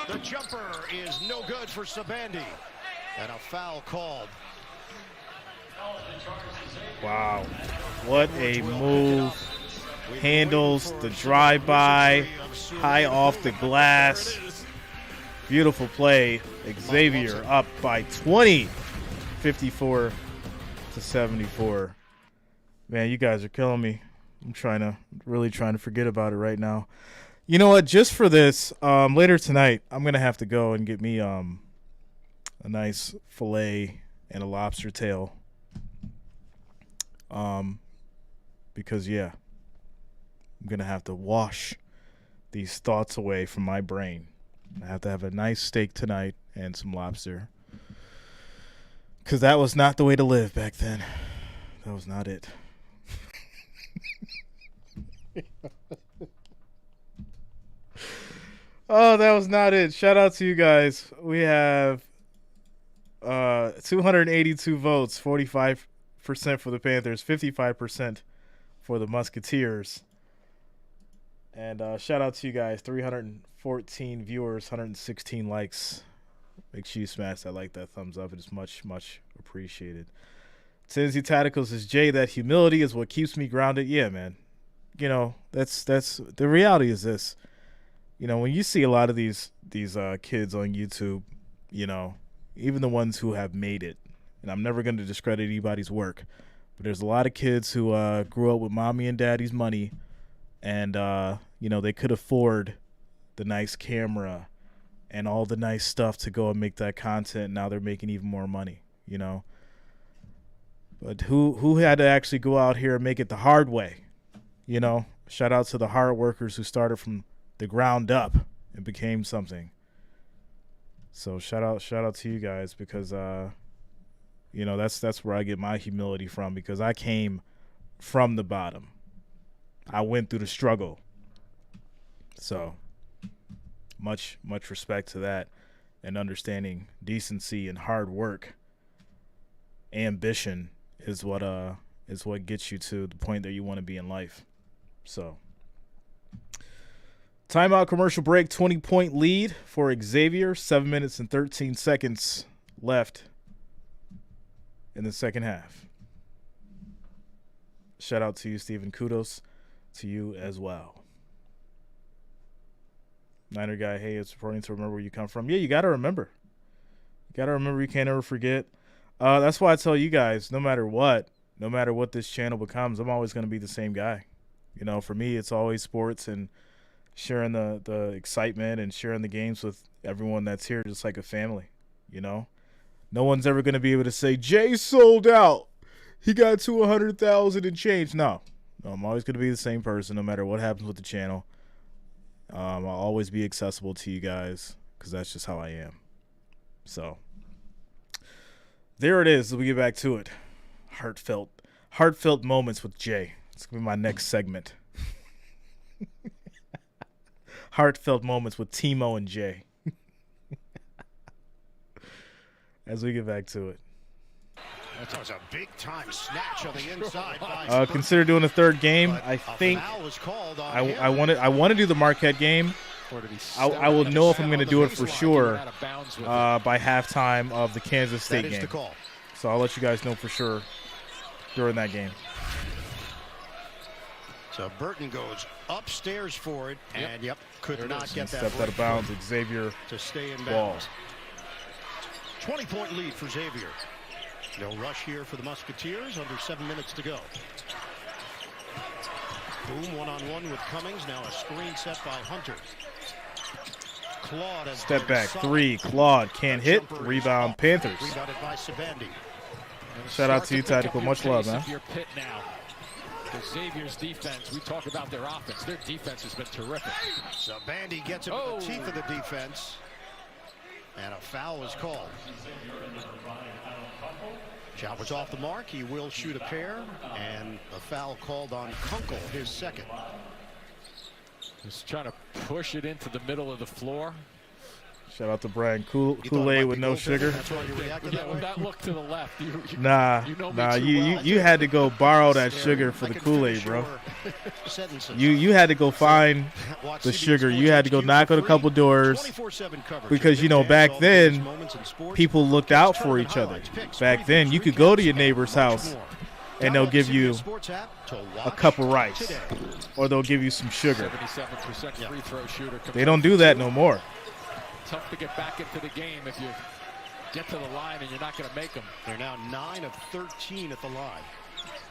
The jumper is no good for Sabandi. And a foul called. Wow. What a move. Handles the drive-by. High off the glass. Beautiful play. Xavier up by 20. 54-74. Man, you guys are killing me. I'm really trying to forget about it right now. You know what? Just for this, later tonight, I'm gonna have to go and get me a nice fillet and a lobster tail. Because I'm gonna have to wash these thoughts away from my brain. I have to have a nice steak tonight and some lobster. Because that was not the way to live back then. That was not it. Oh, that was not it. Shout out to you guys. We have 282 votes, 45% for the Panthers, 55% for the Musketeers. And shout out to you guys. 314 viewers, 116 likes. Make sure you smash that like, that thumbs up. It is much, much appreciated. Tennessee Tacticals is Jay. That humility is what keeps me grounded. Yeah, man. You know, that's the reality is this. You know, when you see a lot of these kids on YouTube, you know, even the ones who have made it, and I'm never going to discredit anybody's work, but there's a lot of kids who grew up with mommy and daddy's money, and you know, they could afford the nice camera and all the nice stuff to go and make that content. Now they're making even more money, you know. But who had to actually go out here and make it the hard way? You know, shout out to the hard workers who started from the ground up and became something. So shout out to you guys, because you know, that's where I get my humility from, because I came from the bottom. I went through the struggle. So much respect to that, and understanding decency and hard work. Ambition is what gets you to the point that you want to be in life. So timeout, commercial break, 20-point lead for Xavier. 7 minutes and 13 seconds left in the second half. Shout out to you, Steven. Kudos to you as well. Niner guy, hey, it's important to remember where you come from. Yeah, you got to remember. You got to remember. You can't ever forget. That's why I tell you guys, no matter what this channel becomes, I'm always going to be the same guy. You know, for me, it's always sports and sharing the excitement and sharing the games with everyone that's here, just like a family, you know. No one's ever going to be able to say, Jay sold out. He got to 100,000 and change. No, I'm always going to be the same person no matter what happens with the channel. I'll always be accessible to you guys, because that's just how I am. So there it is. We get back to it. Heartfelt moments with Jay. It's going to be my next segment. Heartfelt moments with Timo and Jay. As we get back to it. That was a big-time snatch on the inside. Consider doing a third game. I think I want to do the Marquette game. I will know if I'm going to do it for sure by halftime of the Kansas State game. So I'll let you guys know for sure during that game. So Burton goes upstairs for it, and could not get that. Stepped out of bounds. Xavier to stay in ball. bounds. 20-point lead for Xavier. No rush here for the Musketeers. Under 7 minutes to go. Boom, one-on-one with Cummings. Now a screen set by Hunter. Claude. Step back, three. Claude can't hit. Rebound, Panthers. Rebounded by Sabandi. Shout out to you, Tactical. Much love, man. Xavier's defense, we talk about their offense. Their defense has been terrific. Sabandi gets him in the teeth of the defense. And a foul is called. Shot was off the mark. He will shoot a pair. And a foul called on Kunkel, his second. Just trying to push it into the middle of the floor. Shout out to Brian Kool-Aid with no sugar. That's why you reacted that way? That look to the left. You had to go borrow that sugar for the Kool-Aid, bro. You had to go find the sugar. You had to go knock on a couple doors, because, you know, back then people looked out for each other. Back then you could go to your neighbor's house and they'll give you a cup of rice, or they'll give you some sugar. 77% free throw shooter. They don't do that no more. Tough to get back into the game if you get to the line and you're not going to make them. They're now 9 of 13 at the line.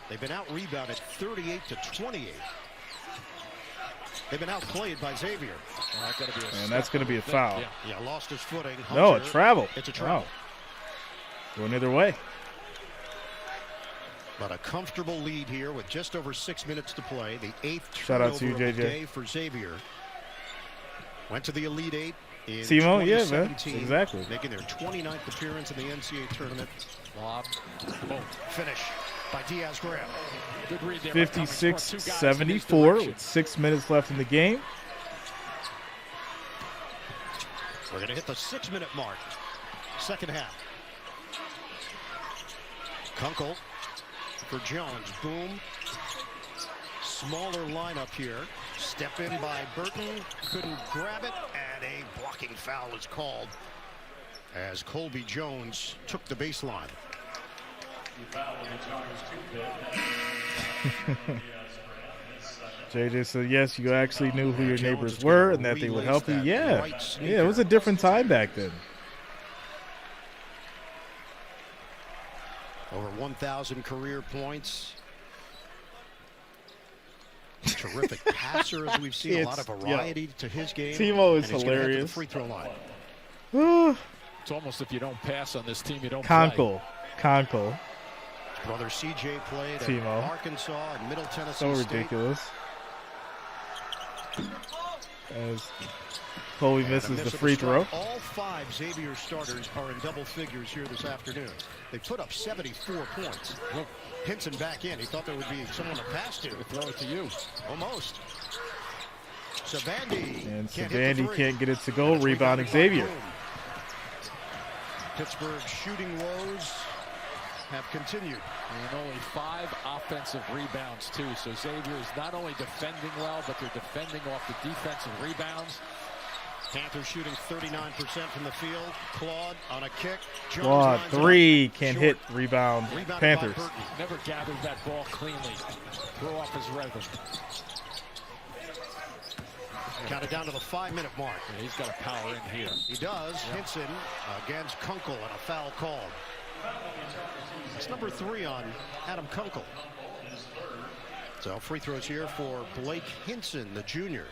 They've been out-rebounded 38-28. They've been outplayed by Xavier. And that's going to be a foul. Yeah, lost his footing. No, a travel. It's a travel. Going either way. But a comfortable lead here with just over 6 minutes to play. The 8th Shout out to you, turnover of the JJ. day for Xavier. Went to the Elite 8 in Timo, yeah, man. 2017, Exactly. making their 29th appearance in the NCAA Tournament. Lob. Boom. Finish by Diaz Graham. Good read there. 56-74 with 6 minutes left in the game. We're going to hit the 6-minute mark. Second half. Kunkel for Jones. Boom. Smaller lineup here. Step in by Burton. Couldn't grab it. And a blocking foul is called as Colby Jones took the baseline. JJ said, yes, you actually knew who your neighbors were and that they would help you. Yeah, it was a different time back then. Over 1,000 career points. Terrific passer, as we've seen. A lot of variety to his game. Timo is and he's hilarious. Head to the free throw line. It's almost if you don't pass on this team, you don't Conkle. play. Brother CJ played Timo. at Arkansas and Middle Tennessee So State. ridiculous. As Chloe misses the free throw. All 5 Xavier starters are in double figures here this afternoon. They put up 74 points. Look, Hinson back in. He thought there would be someone to pass to. Throw it to you. Almost. Savandi. And Savandi can't get it to go. Rebound Xavier. Pittsburgh shooting woes have continued. And only 5 offensive rebounds, too. So Xavier is not only defending well, but they're defending off the defensive rebounds. Panthers shooting 39% from the field. Claude on a kick. Claude, 3 can't hit. Rebound Panthers. Never gathered that ball cleanly. Throw off his rhythm. Counted down to the 5-minute mark. And he's got to power in here. He does. Yeah. Hinson against Kunkel and a foul called. It's number 3 on Adam Kunkel. So free throws here for Blake Hinson, the junior.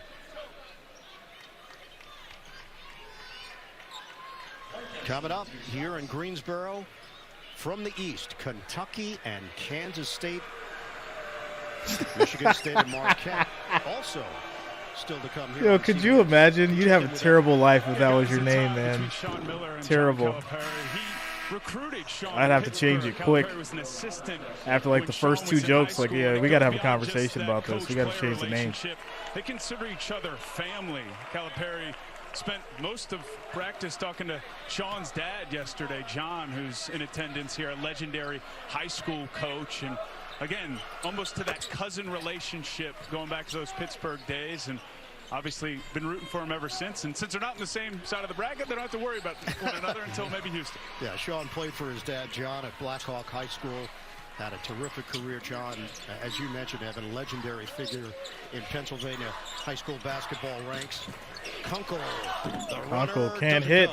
Coming up here in Greensboro, from the east, Kentucky and Kansas State. Michigan State and Marquette also still to come here. Yo, could you imagine? You'd have a terrible life if that was your name, man. Terrible. I'd have to change it quick. After like the first 2 jokes, like, yeah, we got to have a conversation about this. We got to change the name. They consider each other family. Calipari spent most of practice talking to Sean's dad yesterday, John, who's in attendance here, a legendary high school coach. And again, almost to that cousin relationship going back to those Pittsburgh days. And obviously been rooting for him ever since. And since they're not in the same side of the bracket, they don't have to worry about one another until maybe Houston. Yeah, Sean played for his dad, John, at Blackhawk High School. Had a terrific career, John, as you mentioned, having a legendary figure in Pennsylvania high school basketball ranks. Kunkel, the runner, can't hit.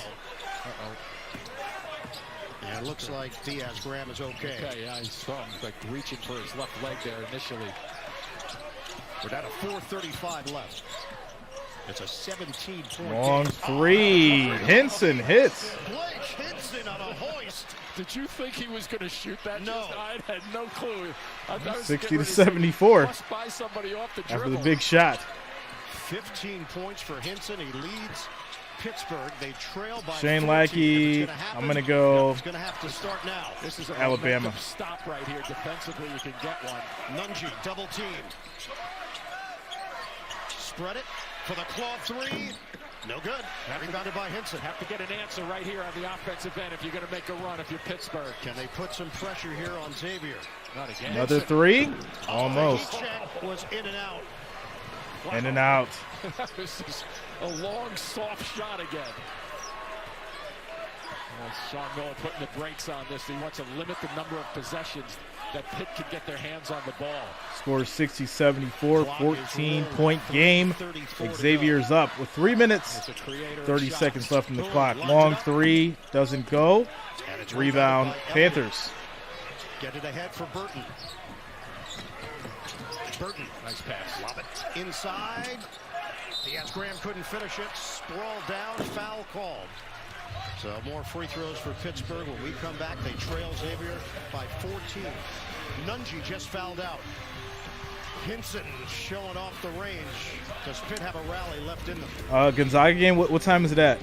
And it looks like Diaz Graham is okay. Yeah, I saw him like reaching for his left leg there initially. We're down to 4:35 left. It's a 17-point Long game. 3. Hinson hits. Blake Hinson on a hoist. Did you think he was going to shoot that? No. I had no clue. I thought 60 to 74 by somebody off the after the big shot. 15 points for Hinson. He leads Pittsburgh. They trail by Shane 14. Lackey, I'm going to go It's going to have to start now. This is a Alabama. Stop right here. Defensively, you can get one. Nunji double team. Spread it for the claw 3. No good. Rebounded by Hinson. Have to get an answer right here on the offensive end if you're going to make a run if you're Pittsburgh. Can they put some pressure here on Xavier? Not again. Another 3. Almost. Was in and out. In and out. This is a long, soft shot again. Sean Miller putting the brakes on this. He wants to limit the number of possessions that Pitt can get their hands on the ball. Score 60-74, 14-point game. Xavier's up with 3 minutes, 30 seconds left in the clock. Long 3 doesn't go. Rebound Panthers. Get it ahead for Burton. Burton, nice pass. Lob it inside. Diaz Graham couldn't finish it. Sprawled down, foul called. So more free throws for Pittsburgh. When we come back, they trail Xavier by 14. Nunji just fouled out. Hinson showing off the range. Does Pitt have a rally left in them? Gonzaga game, what time is it at?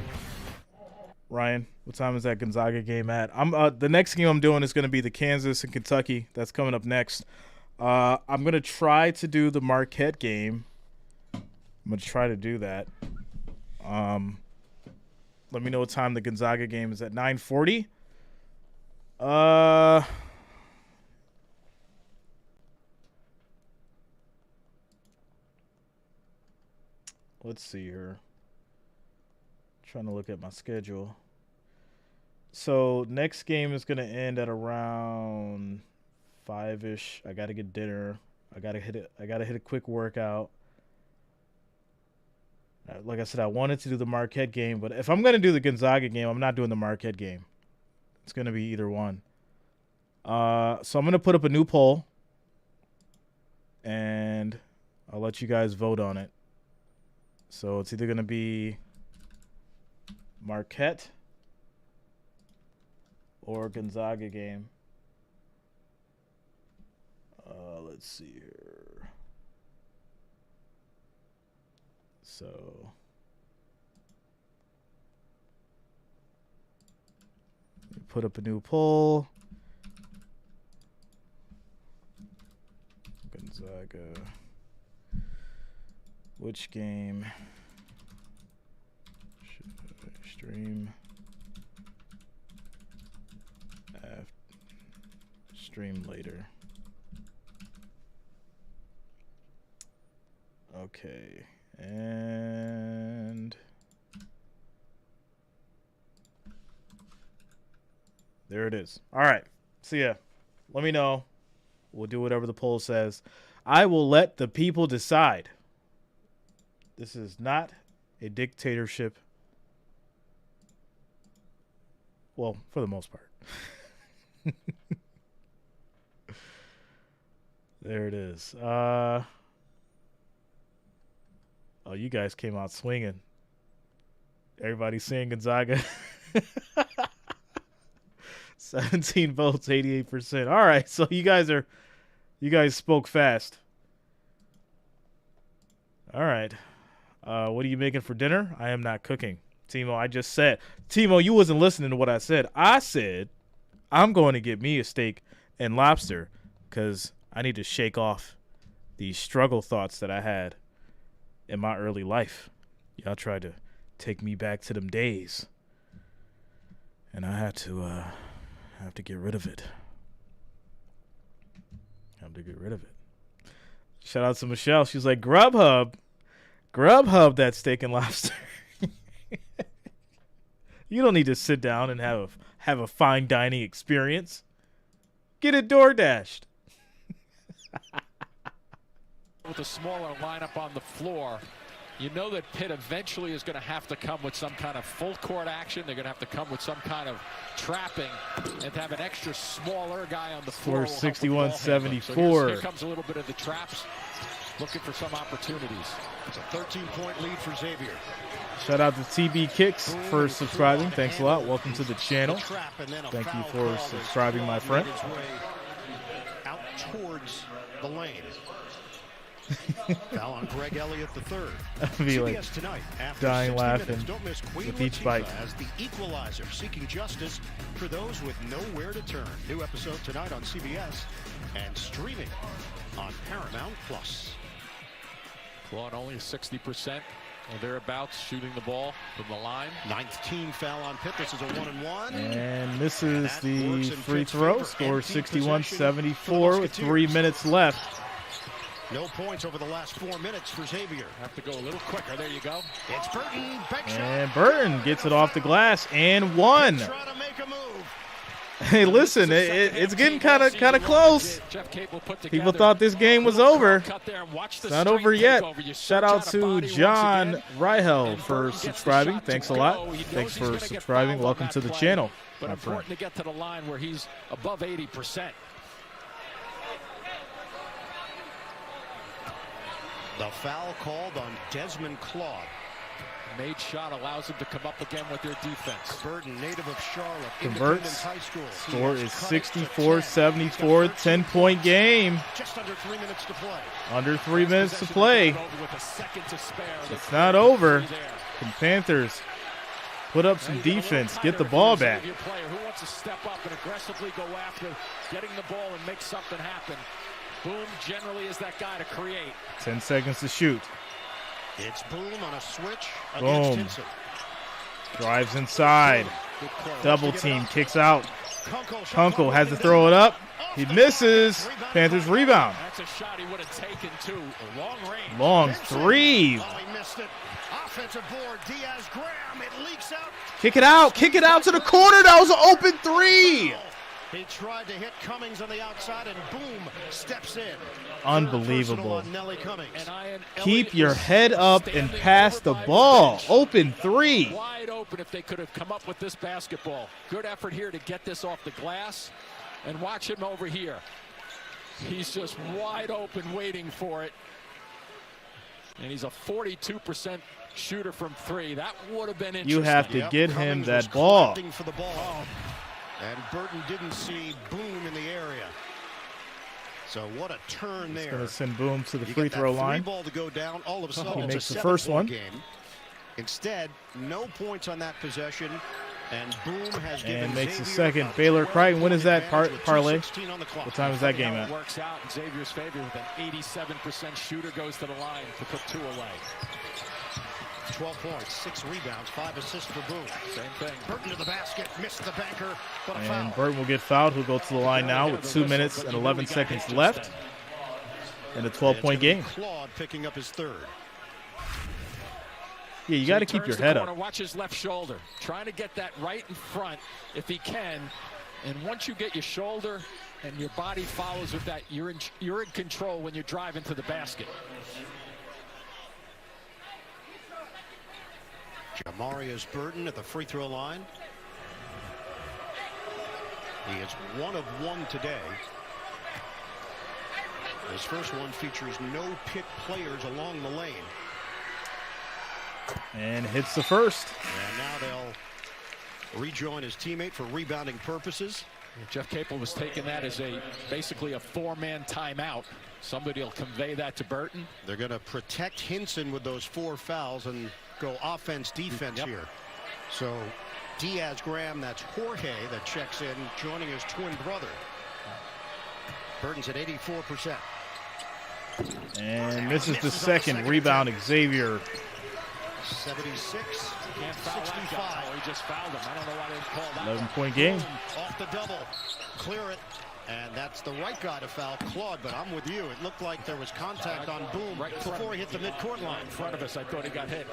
Ryan, what time is that Gonzaga game at? The next game I'm doing is going to be the Kansas and Kentucky. That's coming up next. I'm going to try to do the Marquette game. I'm going to try to do that. Let me know what time the Gonzaga game is at. 9:40. Let's see here. Trying to look at my schedule. So next game is going to end at around 5-ish. I got to get dinner. I got to hit a quick workout. Like I said, I wanted to do the Marquette game, but if I'm going to do the Gonzaga game, I'm not doing the Marquette game. It's going to be either one. So I'm going to put up a new poll, and I'll let you guys vote on it. So it's either going to be Marquette or Gonzaga game. Let's see here. So put up a new poll. Gonzaga. Which game should I stream? Stream later. Okay, and there it is. All right, so yeah, let me know. We'll do whatever the poll says. I will let the people decide. This is not a dictatorship. Well, for the most part. There it is. Oh, you guys came out swinging. Everybody's saying Gonzaga. 17 votes, 88%. All right, so you guys spoke fast. All right. What are you making for dinner? I am not cooking. Timo, I just said. Timo, you wasn't listening to what I said. I said I'm going to get me a steak and lobster because I need to shake off these struggle thoughts that I had in my early life. Y'all tried to take me back to them days, and I have to get rid of it. Shout out to Michelle. She's like, Grubhub that steak and lobster. You don't need to sit down and have a fine dining experience. Get it DoorDashed. With a smaller lineup on the floor, you know that Pitt eventually is going to have to come with some kind of full court action. They're going to have to come with some kind of trapping, and to have an extra smaller guy on the floor. Score 61-74. So here comes a little bit of the traps, looking for some opportunities. It's a 13-point lead for Xavier. Shout out to TB Kicks for subscribing. Thanks a lot. Welcome to the channel. Thank you for subscribing, my friend. Out towards the lane. Foul on Greg Elliott III. I'd be like tonight, dying laughing with each bite. As the equalizer, seeking justice for those with nowhere to turn. New episode tonight on CBS and streaming on Paramount Plus. Claude only 60% or thereabouts shooting the ball from the line. 9th team foul on Pitt. This is a 1-and-1. And misses the free throw. Score 61-74 with 3 minutes left. No points over the last 4 minutes for Xavier. Have to go a little quicker. There you go. It's Burton. And Burton gets it off the glass and one. Hey, listen, it's getting kind of close. People thought this game was over. It's not over yet. Shout out to John Ryhel for subscribing. Thanks a lot. Thanks for subscribing. Welcome to the channel. But important to get to the line where he's above 80%. The foul called on Desmond Claude. Made shot allows him to come up again with their defense. Burton, native of Charlotte. Converts. High school. Score is 64-74, 10-point game. Just under 3 minutes to play. Under 3 minutes to play. It's not over. The Panthers put up some defense, get the ball back. Who wants to step up and aggressively go after getting the ball and make something happen? Boom generally is that guy to create. 10 seconds to shoot. It's Boom on a switch. Boom. Drives inside. Double team, kicks out. Kunkel has to throw it up. He misses. Panthers rebound. That's a shot he would have taken too. Long range. Long three. Oh, he missed it. Offensive board, Diaz Graham. It leaks out. Kick it out. Kick it out to the corner. That was an open three. He tried to hit Cummings on the outside, and Boom steps in. Unbelievable. And Keep your head up and pass the ball. Open three. Wide open if they could have come up with this basketball. Good effort here to get this off the glass. And watch him over here. He's just wide open waiting for it. And he's a 42% shooter from three. That would have been interesting. You have to get him that ball. For the ball. And Burton didn't see Boom in the area. So what a turn there. It's going to send Boom to the You free get that throw line. Ball to go down. All of a sudden, He it's makes a the first 7-point one. Game. Instead, no points on that possession. And Boom has given And makes the Xavier second. a Baylor Crichton. When is that advantage with parlay? 2:16 on the clock. What time is that game How at? it works out in Xavier's favor with an 87% shooter goes to the line to put 2 away. 12 points, 6 rebounds, 5 assists for Boom. Same thing. Burton to the basket, missed the banker, but a foul. And Burton will get fouled. He'll go to the line now with 2 minutes and 11 seconds left. And a 12-point game. Claude picking up his third. Yeah, you got to keep your head up. Watch his left shoulder. Trying to get that right in front if he can. And once you get your shoulder and your body follows with that, you're in control when you're driving to the basket. Jamarius Burton at the free throw line. He is 1 of 1 today. His first one features no Pitt players along the lane. And hits the first. And now they'll rejoin his teammate for rebounding purposes. Jeff Capel was taking that as basically a 4-man timeout. Somebody will convey that to Burton. They're going to protect Hinson with those 4 fouls and go offense defense here. So Diaz Graham, that's Jorge that checks in, joining his twin brother. Burton's at 84%. And misses the second. Rebound, Xavier. 76, Can't foul 65. that guy. Oh, he just fouled him. I don't know why they didn't call that. 11-point game. Off the double, clear it, and that's the right guy to foul Claude, but I'm with you. It looked like there was contact on Boom right before he hit the midcourt line. In front of us, I thought he got hit.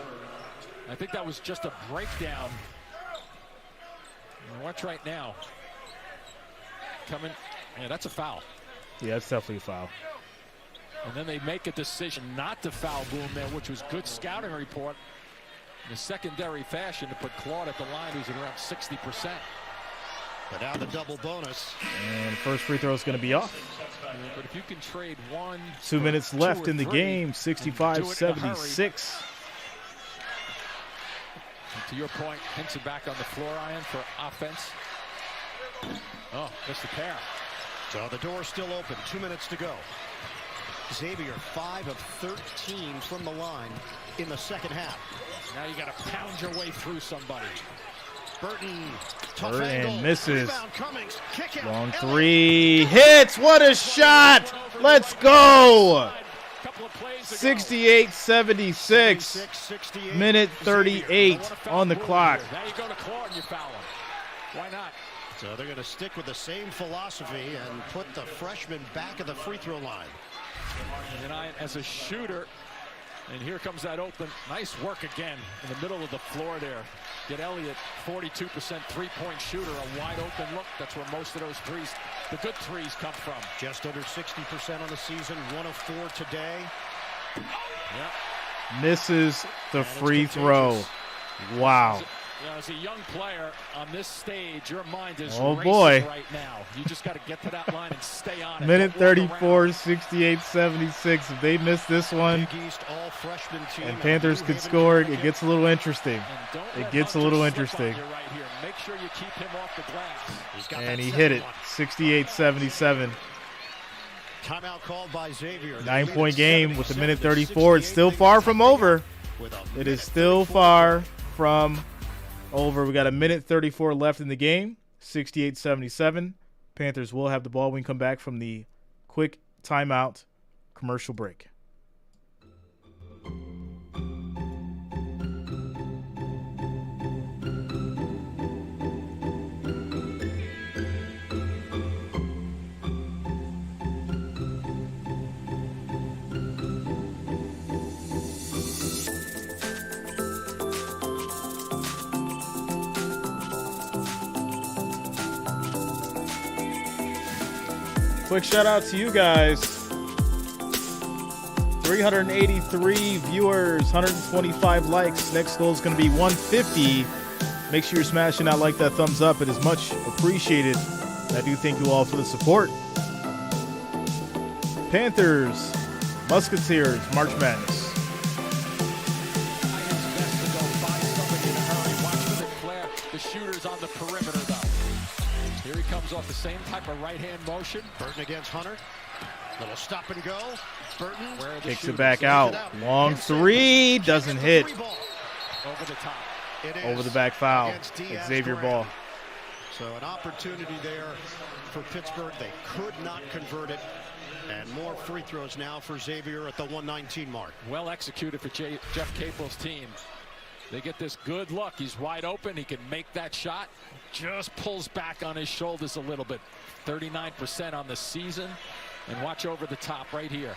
I think that was just a breakdown. Watch right now. Coming, yeah, that's a foul. Yeah, that's definitely a foul. And then they make a decision not to foul Boom there, which was good scouting report. In a secondary fashion to put Claude at the line, who's at around 60%. But now the double bonus. And first free throw is going to be off. But if you can trade 1, 2 minutes left in the 3, game. 65-76. To your point, Hinson back on the floor, Ian, for offense. Oh, missed the pair. So the door's still open. 2 minutes to go. Xavier 5 of 13 from the line in the second half. Now you got to pound your way through somebody. Burton, tough Burton angle. misses. Rebound, Cummings, kick out. Long three. Hits. What a shot. Let's go. 68-76. Minute 38 on the clock. Now you go to Claude and you foul him. Why not? So they're going to stick with the same philosophy and put the freshman back at the free throw line. And I, as a shooter, and here comes that open. Nice work again in the middle of the floor there. Get Elliott, 42% three-point shooter, a wide open look. That's where most of those threes, the good threes, come from. Just under 60% on the season, 1 of 4 today. Yep. Misses the free throw. Wow. As a young player on this stage, your mind is racing right now. You just got to get to that line and stay on it. Minute 34, 68-76. If they miss this one, and Panthers could score, it gets a little interesting. It gets a little interesting. Make sure you keep him off the glass. And he hit it, 68-77. Timeout called by Xavier. 9-point game with a minute 34. It's still far from over. It is still far from over. We got a minute 34 left in the game. 68-77. Panthers will have the ball when we come back from the quick timeout commercial break. Quick shout out to you guys. 383 viewers, 125 likes. Next goal is going to be 150. Make sure you're smashing that like, that thumbs up. It is much appreciated. I do thank you all for the support. Panthers, Musketeers, March Madness. The shooter's on the perimeter, though. Here he comes off the same type of right-hand motion. Burton against Hunter. Little stop and go. Burton Kicks it back out. Long three. Doesn't hit. Over the top. Over the back foul. Xavier ball. So an opportunity there for Pittsburgh. They could not convert it. And more free throws now for Xavier at the 119 mark. Well executed for Jeff Capel's team. They get this good look. He's wide open. He can make that shot. Just pulls back on his shoulders a little bit. 39% on the season. And watch over the top right here.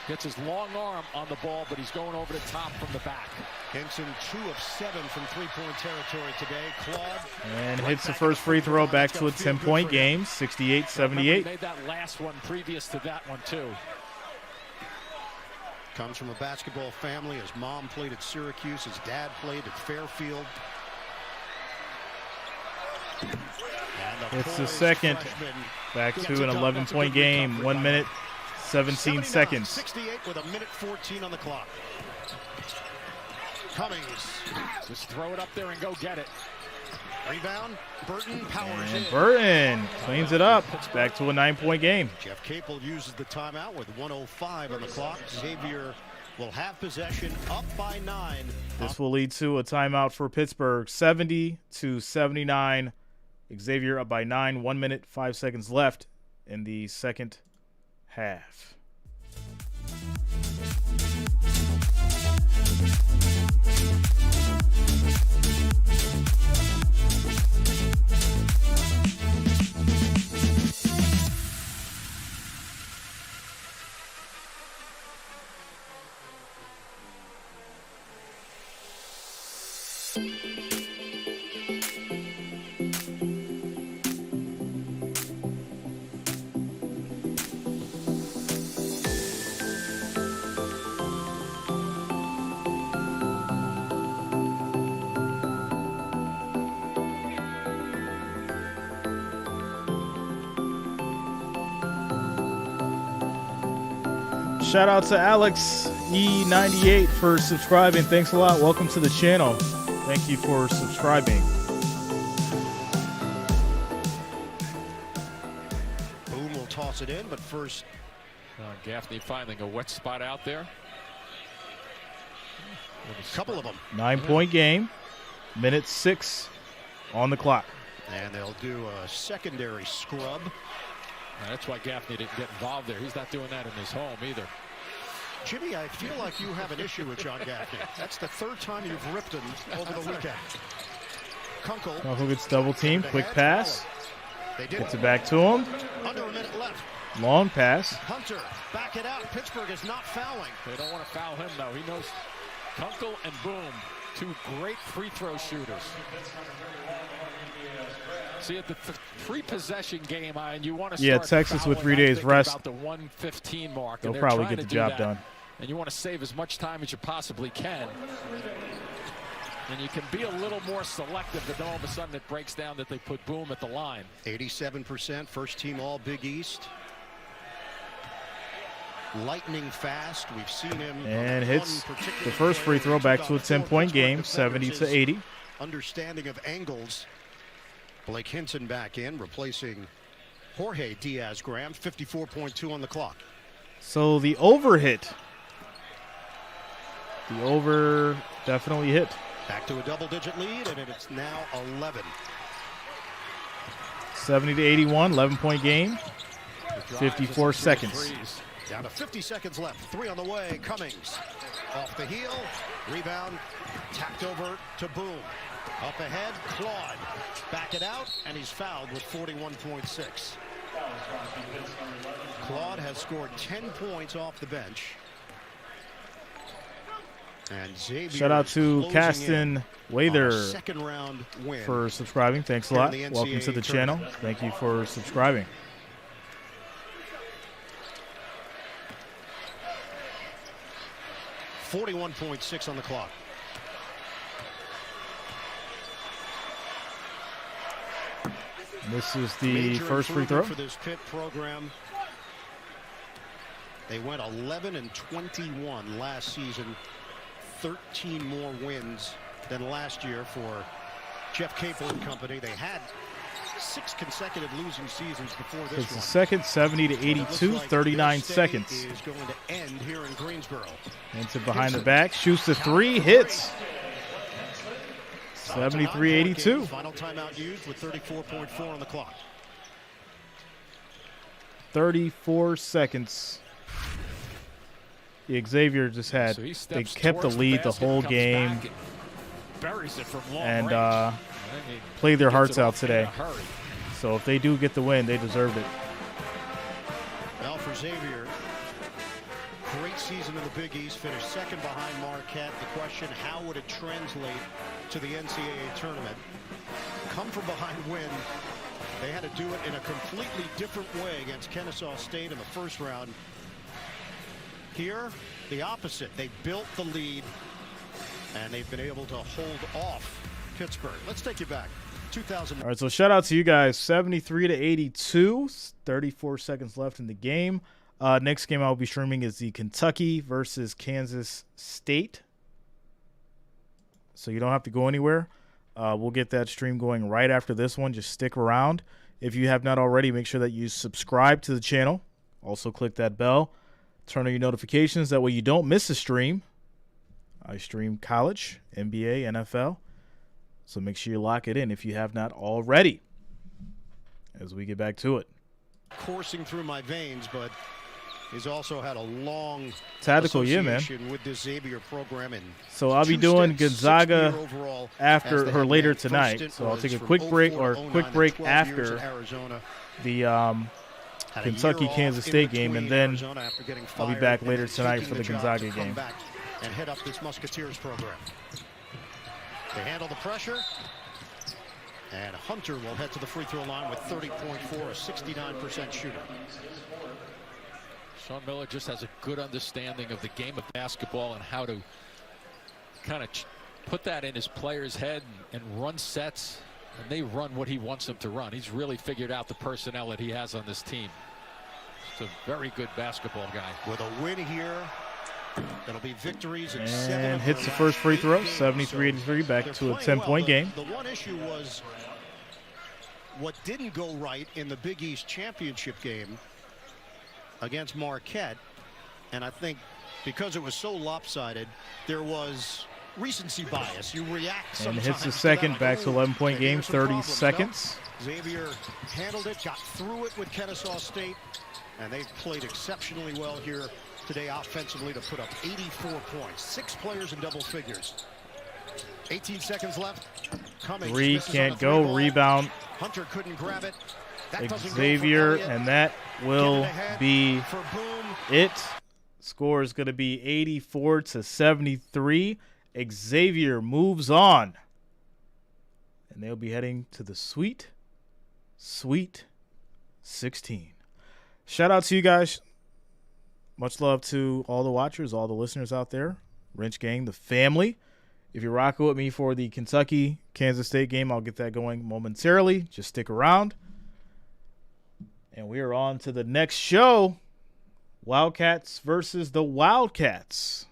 Gets his long arm on the ball, but he's going over the top from the back. Henson 2 of 7 from three-point territory today. Claude. And hits the first free throw back to a 10-point game, 68-78. He made that last one previous to that one, too. Comes from a basketball family. His mom played at Syracuse. His dad played at Fairfield. It's the second. Back to an 11-point game. 1 minute, 17 seconds. 68 with a minute 14 on the clock. Cummings. Just throw it up there and go get it. Rebound. Burton powers in. Burton cleans it up. It's back to a 9-point game. Jeff Capel uses the timeout with 1:05 on the clock. Xavier will have possession, up by 9. This will lead to a timeout for Pittsburgh, 70-79. Xavier up by 9. 1 minute, 5 seconds left in the second half. Shout out to Alex E98 for subscribing. Thanks a lot. Welcome to the channel. Thank you for subscribing. Boom will toss it in, but first. Gaffney finding a wet spot out there. A couple of them. 9-point game. Minute 6 on the clock. And they'll do a secondary scrub. That's why Gaffney didn't get involved there. He's not doing that in his home either. Jimmy, I feel like you have an issue with John Gaffney. That's the third time you've ripped him over the weekend. Kunkel gets double team. Quick pass. Gets it back to him. Under a minute left. Long pass. Hunter, back it out. Pittsburgh is not fouling. They don't want to foul him, though. He knows Kunkel and Boom, 2 great free throw shooters. See, at the 3-possession game, and you want to start Texas with 3 days rest. About the 1:15 mark. They'll probably get the job done. And you want to save as much time as you possibly can. And you can be a little more selective, but then all of a sudden it breaks down that they put Boom at the line. 87%, first team all Big East. Lightning fast. We've seen him. And hits the first free throw back to a 10-point game, 70-80. Understanding of angles. Blake Hinson back in, replacing Jorge Diaz Graham. 54.2 on the clock. So the over hit. The over definitely hit. Back to a double-digit lead, and it's now 11. 70-81, 11-point game. 54 seconds. Down to 50 seconds left. 3 on the way. Cummings off the heel. Rebound. Tapped over to Boom. Up ahead, Claude. Back it out, and he's fouled with 41.6. Claude has scored 10 points off the bench. And Xavier shout out to Caston Wather second round win for subscribing. Thanks a lot. Welcome to the channel. Thank you for subscribing. .6 on the clock. This is the Major first free throw for this Pitt program. They went 11-21 last season. 13 more wins than last year for Jeff Capel and company. They had 6 consecutive losing seasons before this It's the one. second, 70-82, Like 39 their stay seconds. is going to end here in Greensboro. Into behind the back, shoots the 3, hits. 73-82. Final timeout used with 34.4 on the clock. 34 seconds. Xavier just had, So he they steps kept the towards lead the basket, whole comes game back and buries it from long and range. And he played their gets hearts it out off in today. a hurry. So if they do get the win, they deserved it. Now for Xavier, great season in the Big East, finished second behind Marquette. The question, how would it translate to the NCAA tournament? Come from behind win. They had to do it in a completely different way against Kennesaw State in the first round. Here, the opposite. They built the lead, and they've been able to hold off Pittsburgh. Let's take you back. 2000. All right, so shout out to you guys. 73-82. 34 seconds left in the game. Next game I'll be streaming is the Kentucky versus Kansas State. So you don't have to go anywhere. We'll get that stream going right after this one. Just stick around. If you have not already, make sure that you subscribe to the channel. Also click that bell. Turn on your notifications. That way you don't miss a stream. I stream college, NBA, NFL. So make sure you lock it in if you have not already. As we get back to it. Coursing through my veins, but he's also had a long Tactical, yeah, man. association with this Xavier program. And So I'll be doing Gonzaga after or later tonight. So I'll take a quick break after the Kentucky Kansas State game, and then I'll be back later tonight for the Gonzaga game. And head up this Musketeers program. They handle the pressure. And Hunter will head to the free throw line with 30.4, a 69% shooter. Sean Miller just has a good understanding of the game of basketball and how to kind of put that in his players' head and run sets, and they run what he wants them to run. He's really figured out the personnel that he has on this team. He's a very good basketball guy. With a win here, that'll be victories in 7 And of hits their the first free last throw, 8 games. 73-83, back They're to a playing 10-point game. The one issue was what didn't go right in the Big East championship game against Marquette, and I think because it was so lopsided, there was recency bias. You react sometimes. And hits the to second, that, back to 11-point game, here's some 30 problems. seconds. No, Xavier handled it, got through it with Kennesaw State, and they've played exceptionally well here today offensively to put up 84 points. 6 players in double figures. 18 seconds left. Cummings 3 misses on can't the go. three ball. Rebound. Hunter couldn't grab it. That doesn't go for Xavier, Elliott. and that Get will it ahead be for Boom. it. Score is going to be 84-73. Xavier moves on. And they'll be heading to the Sweet 16. Shout out to you guys. Much love to all the watchers, all the listeners out there. Wrench Gang, the family. If you're rocking with me for the Kentucky Kansas State game, I'll get that going momentarily. Just stick around. And we are on to the next show. Wildcats versus the Wildcats.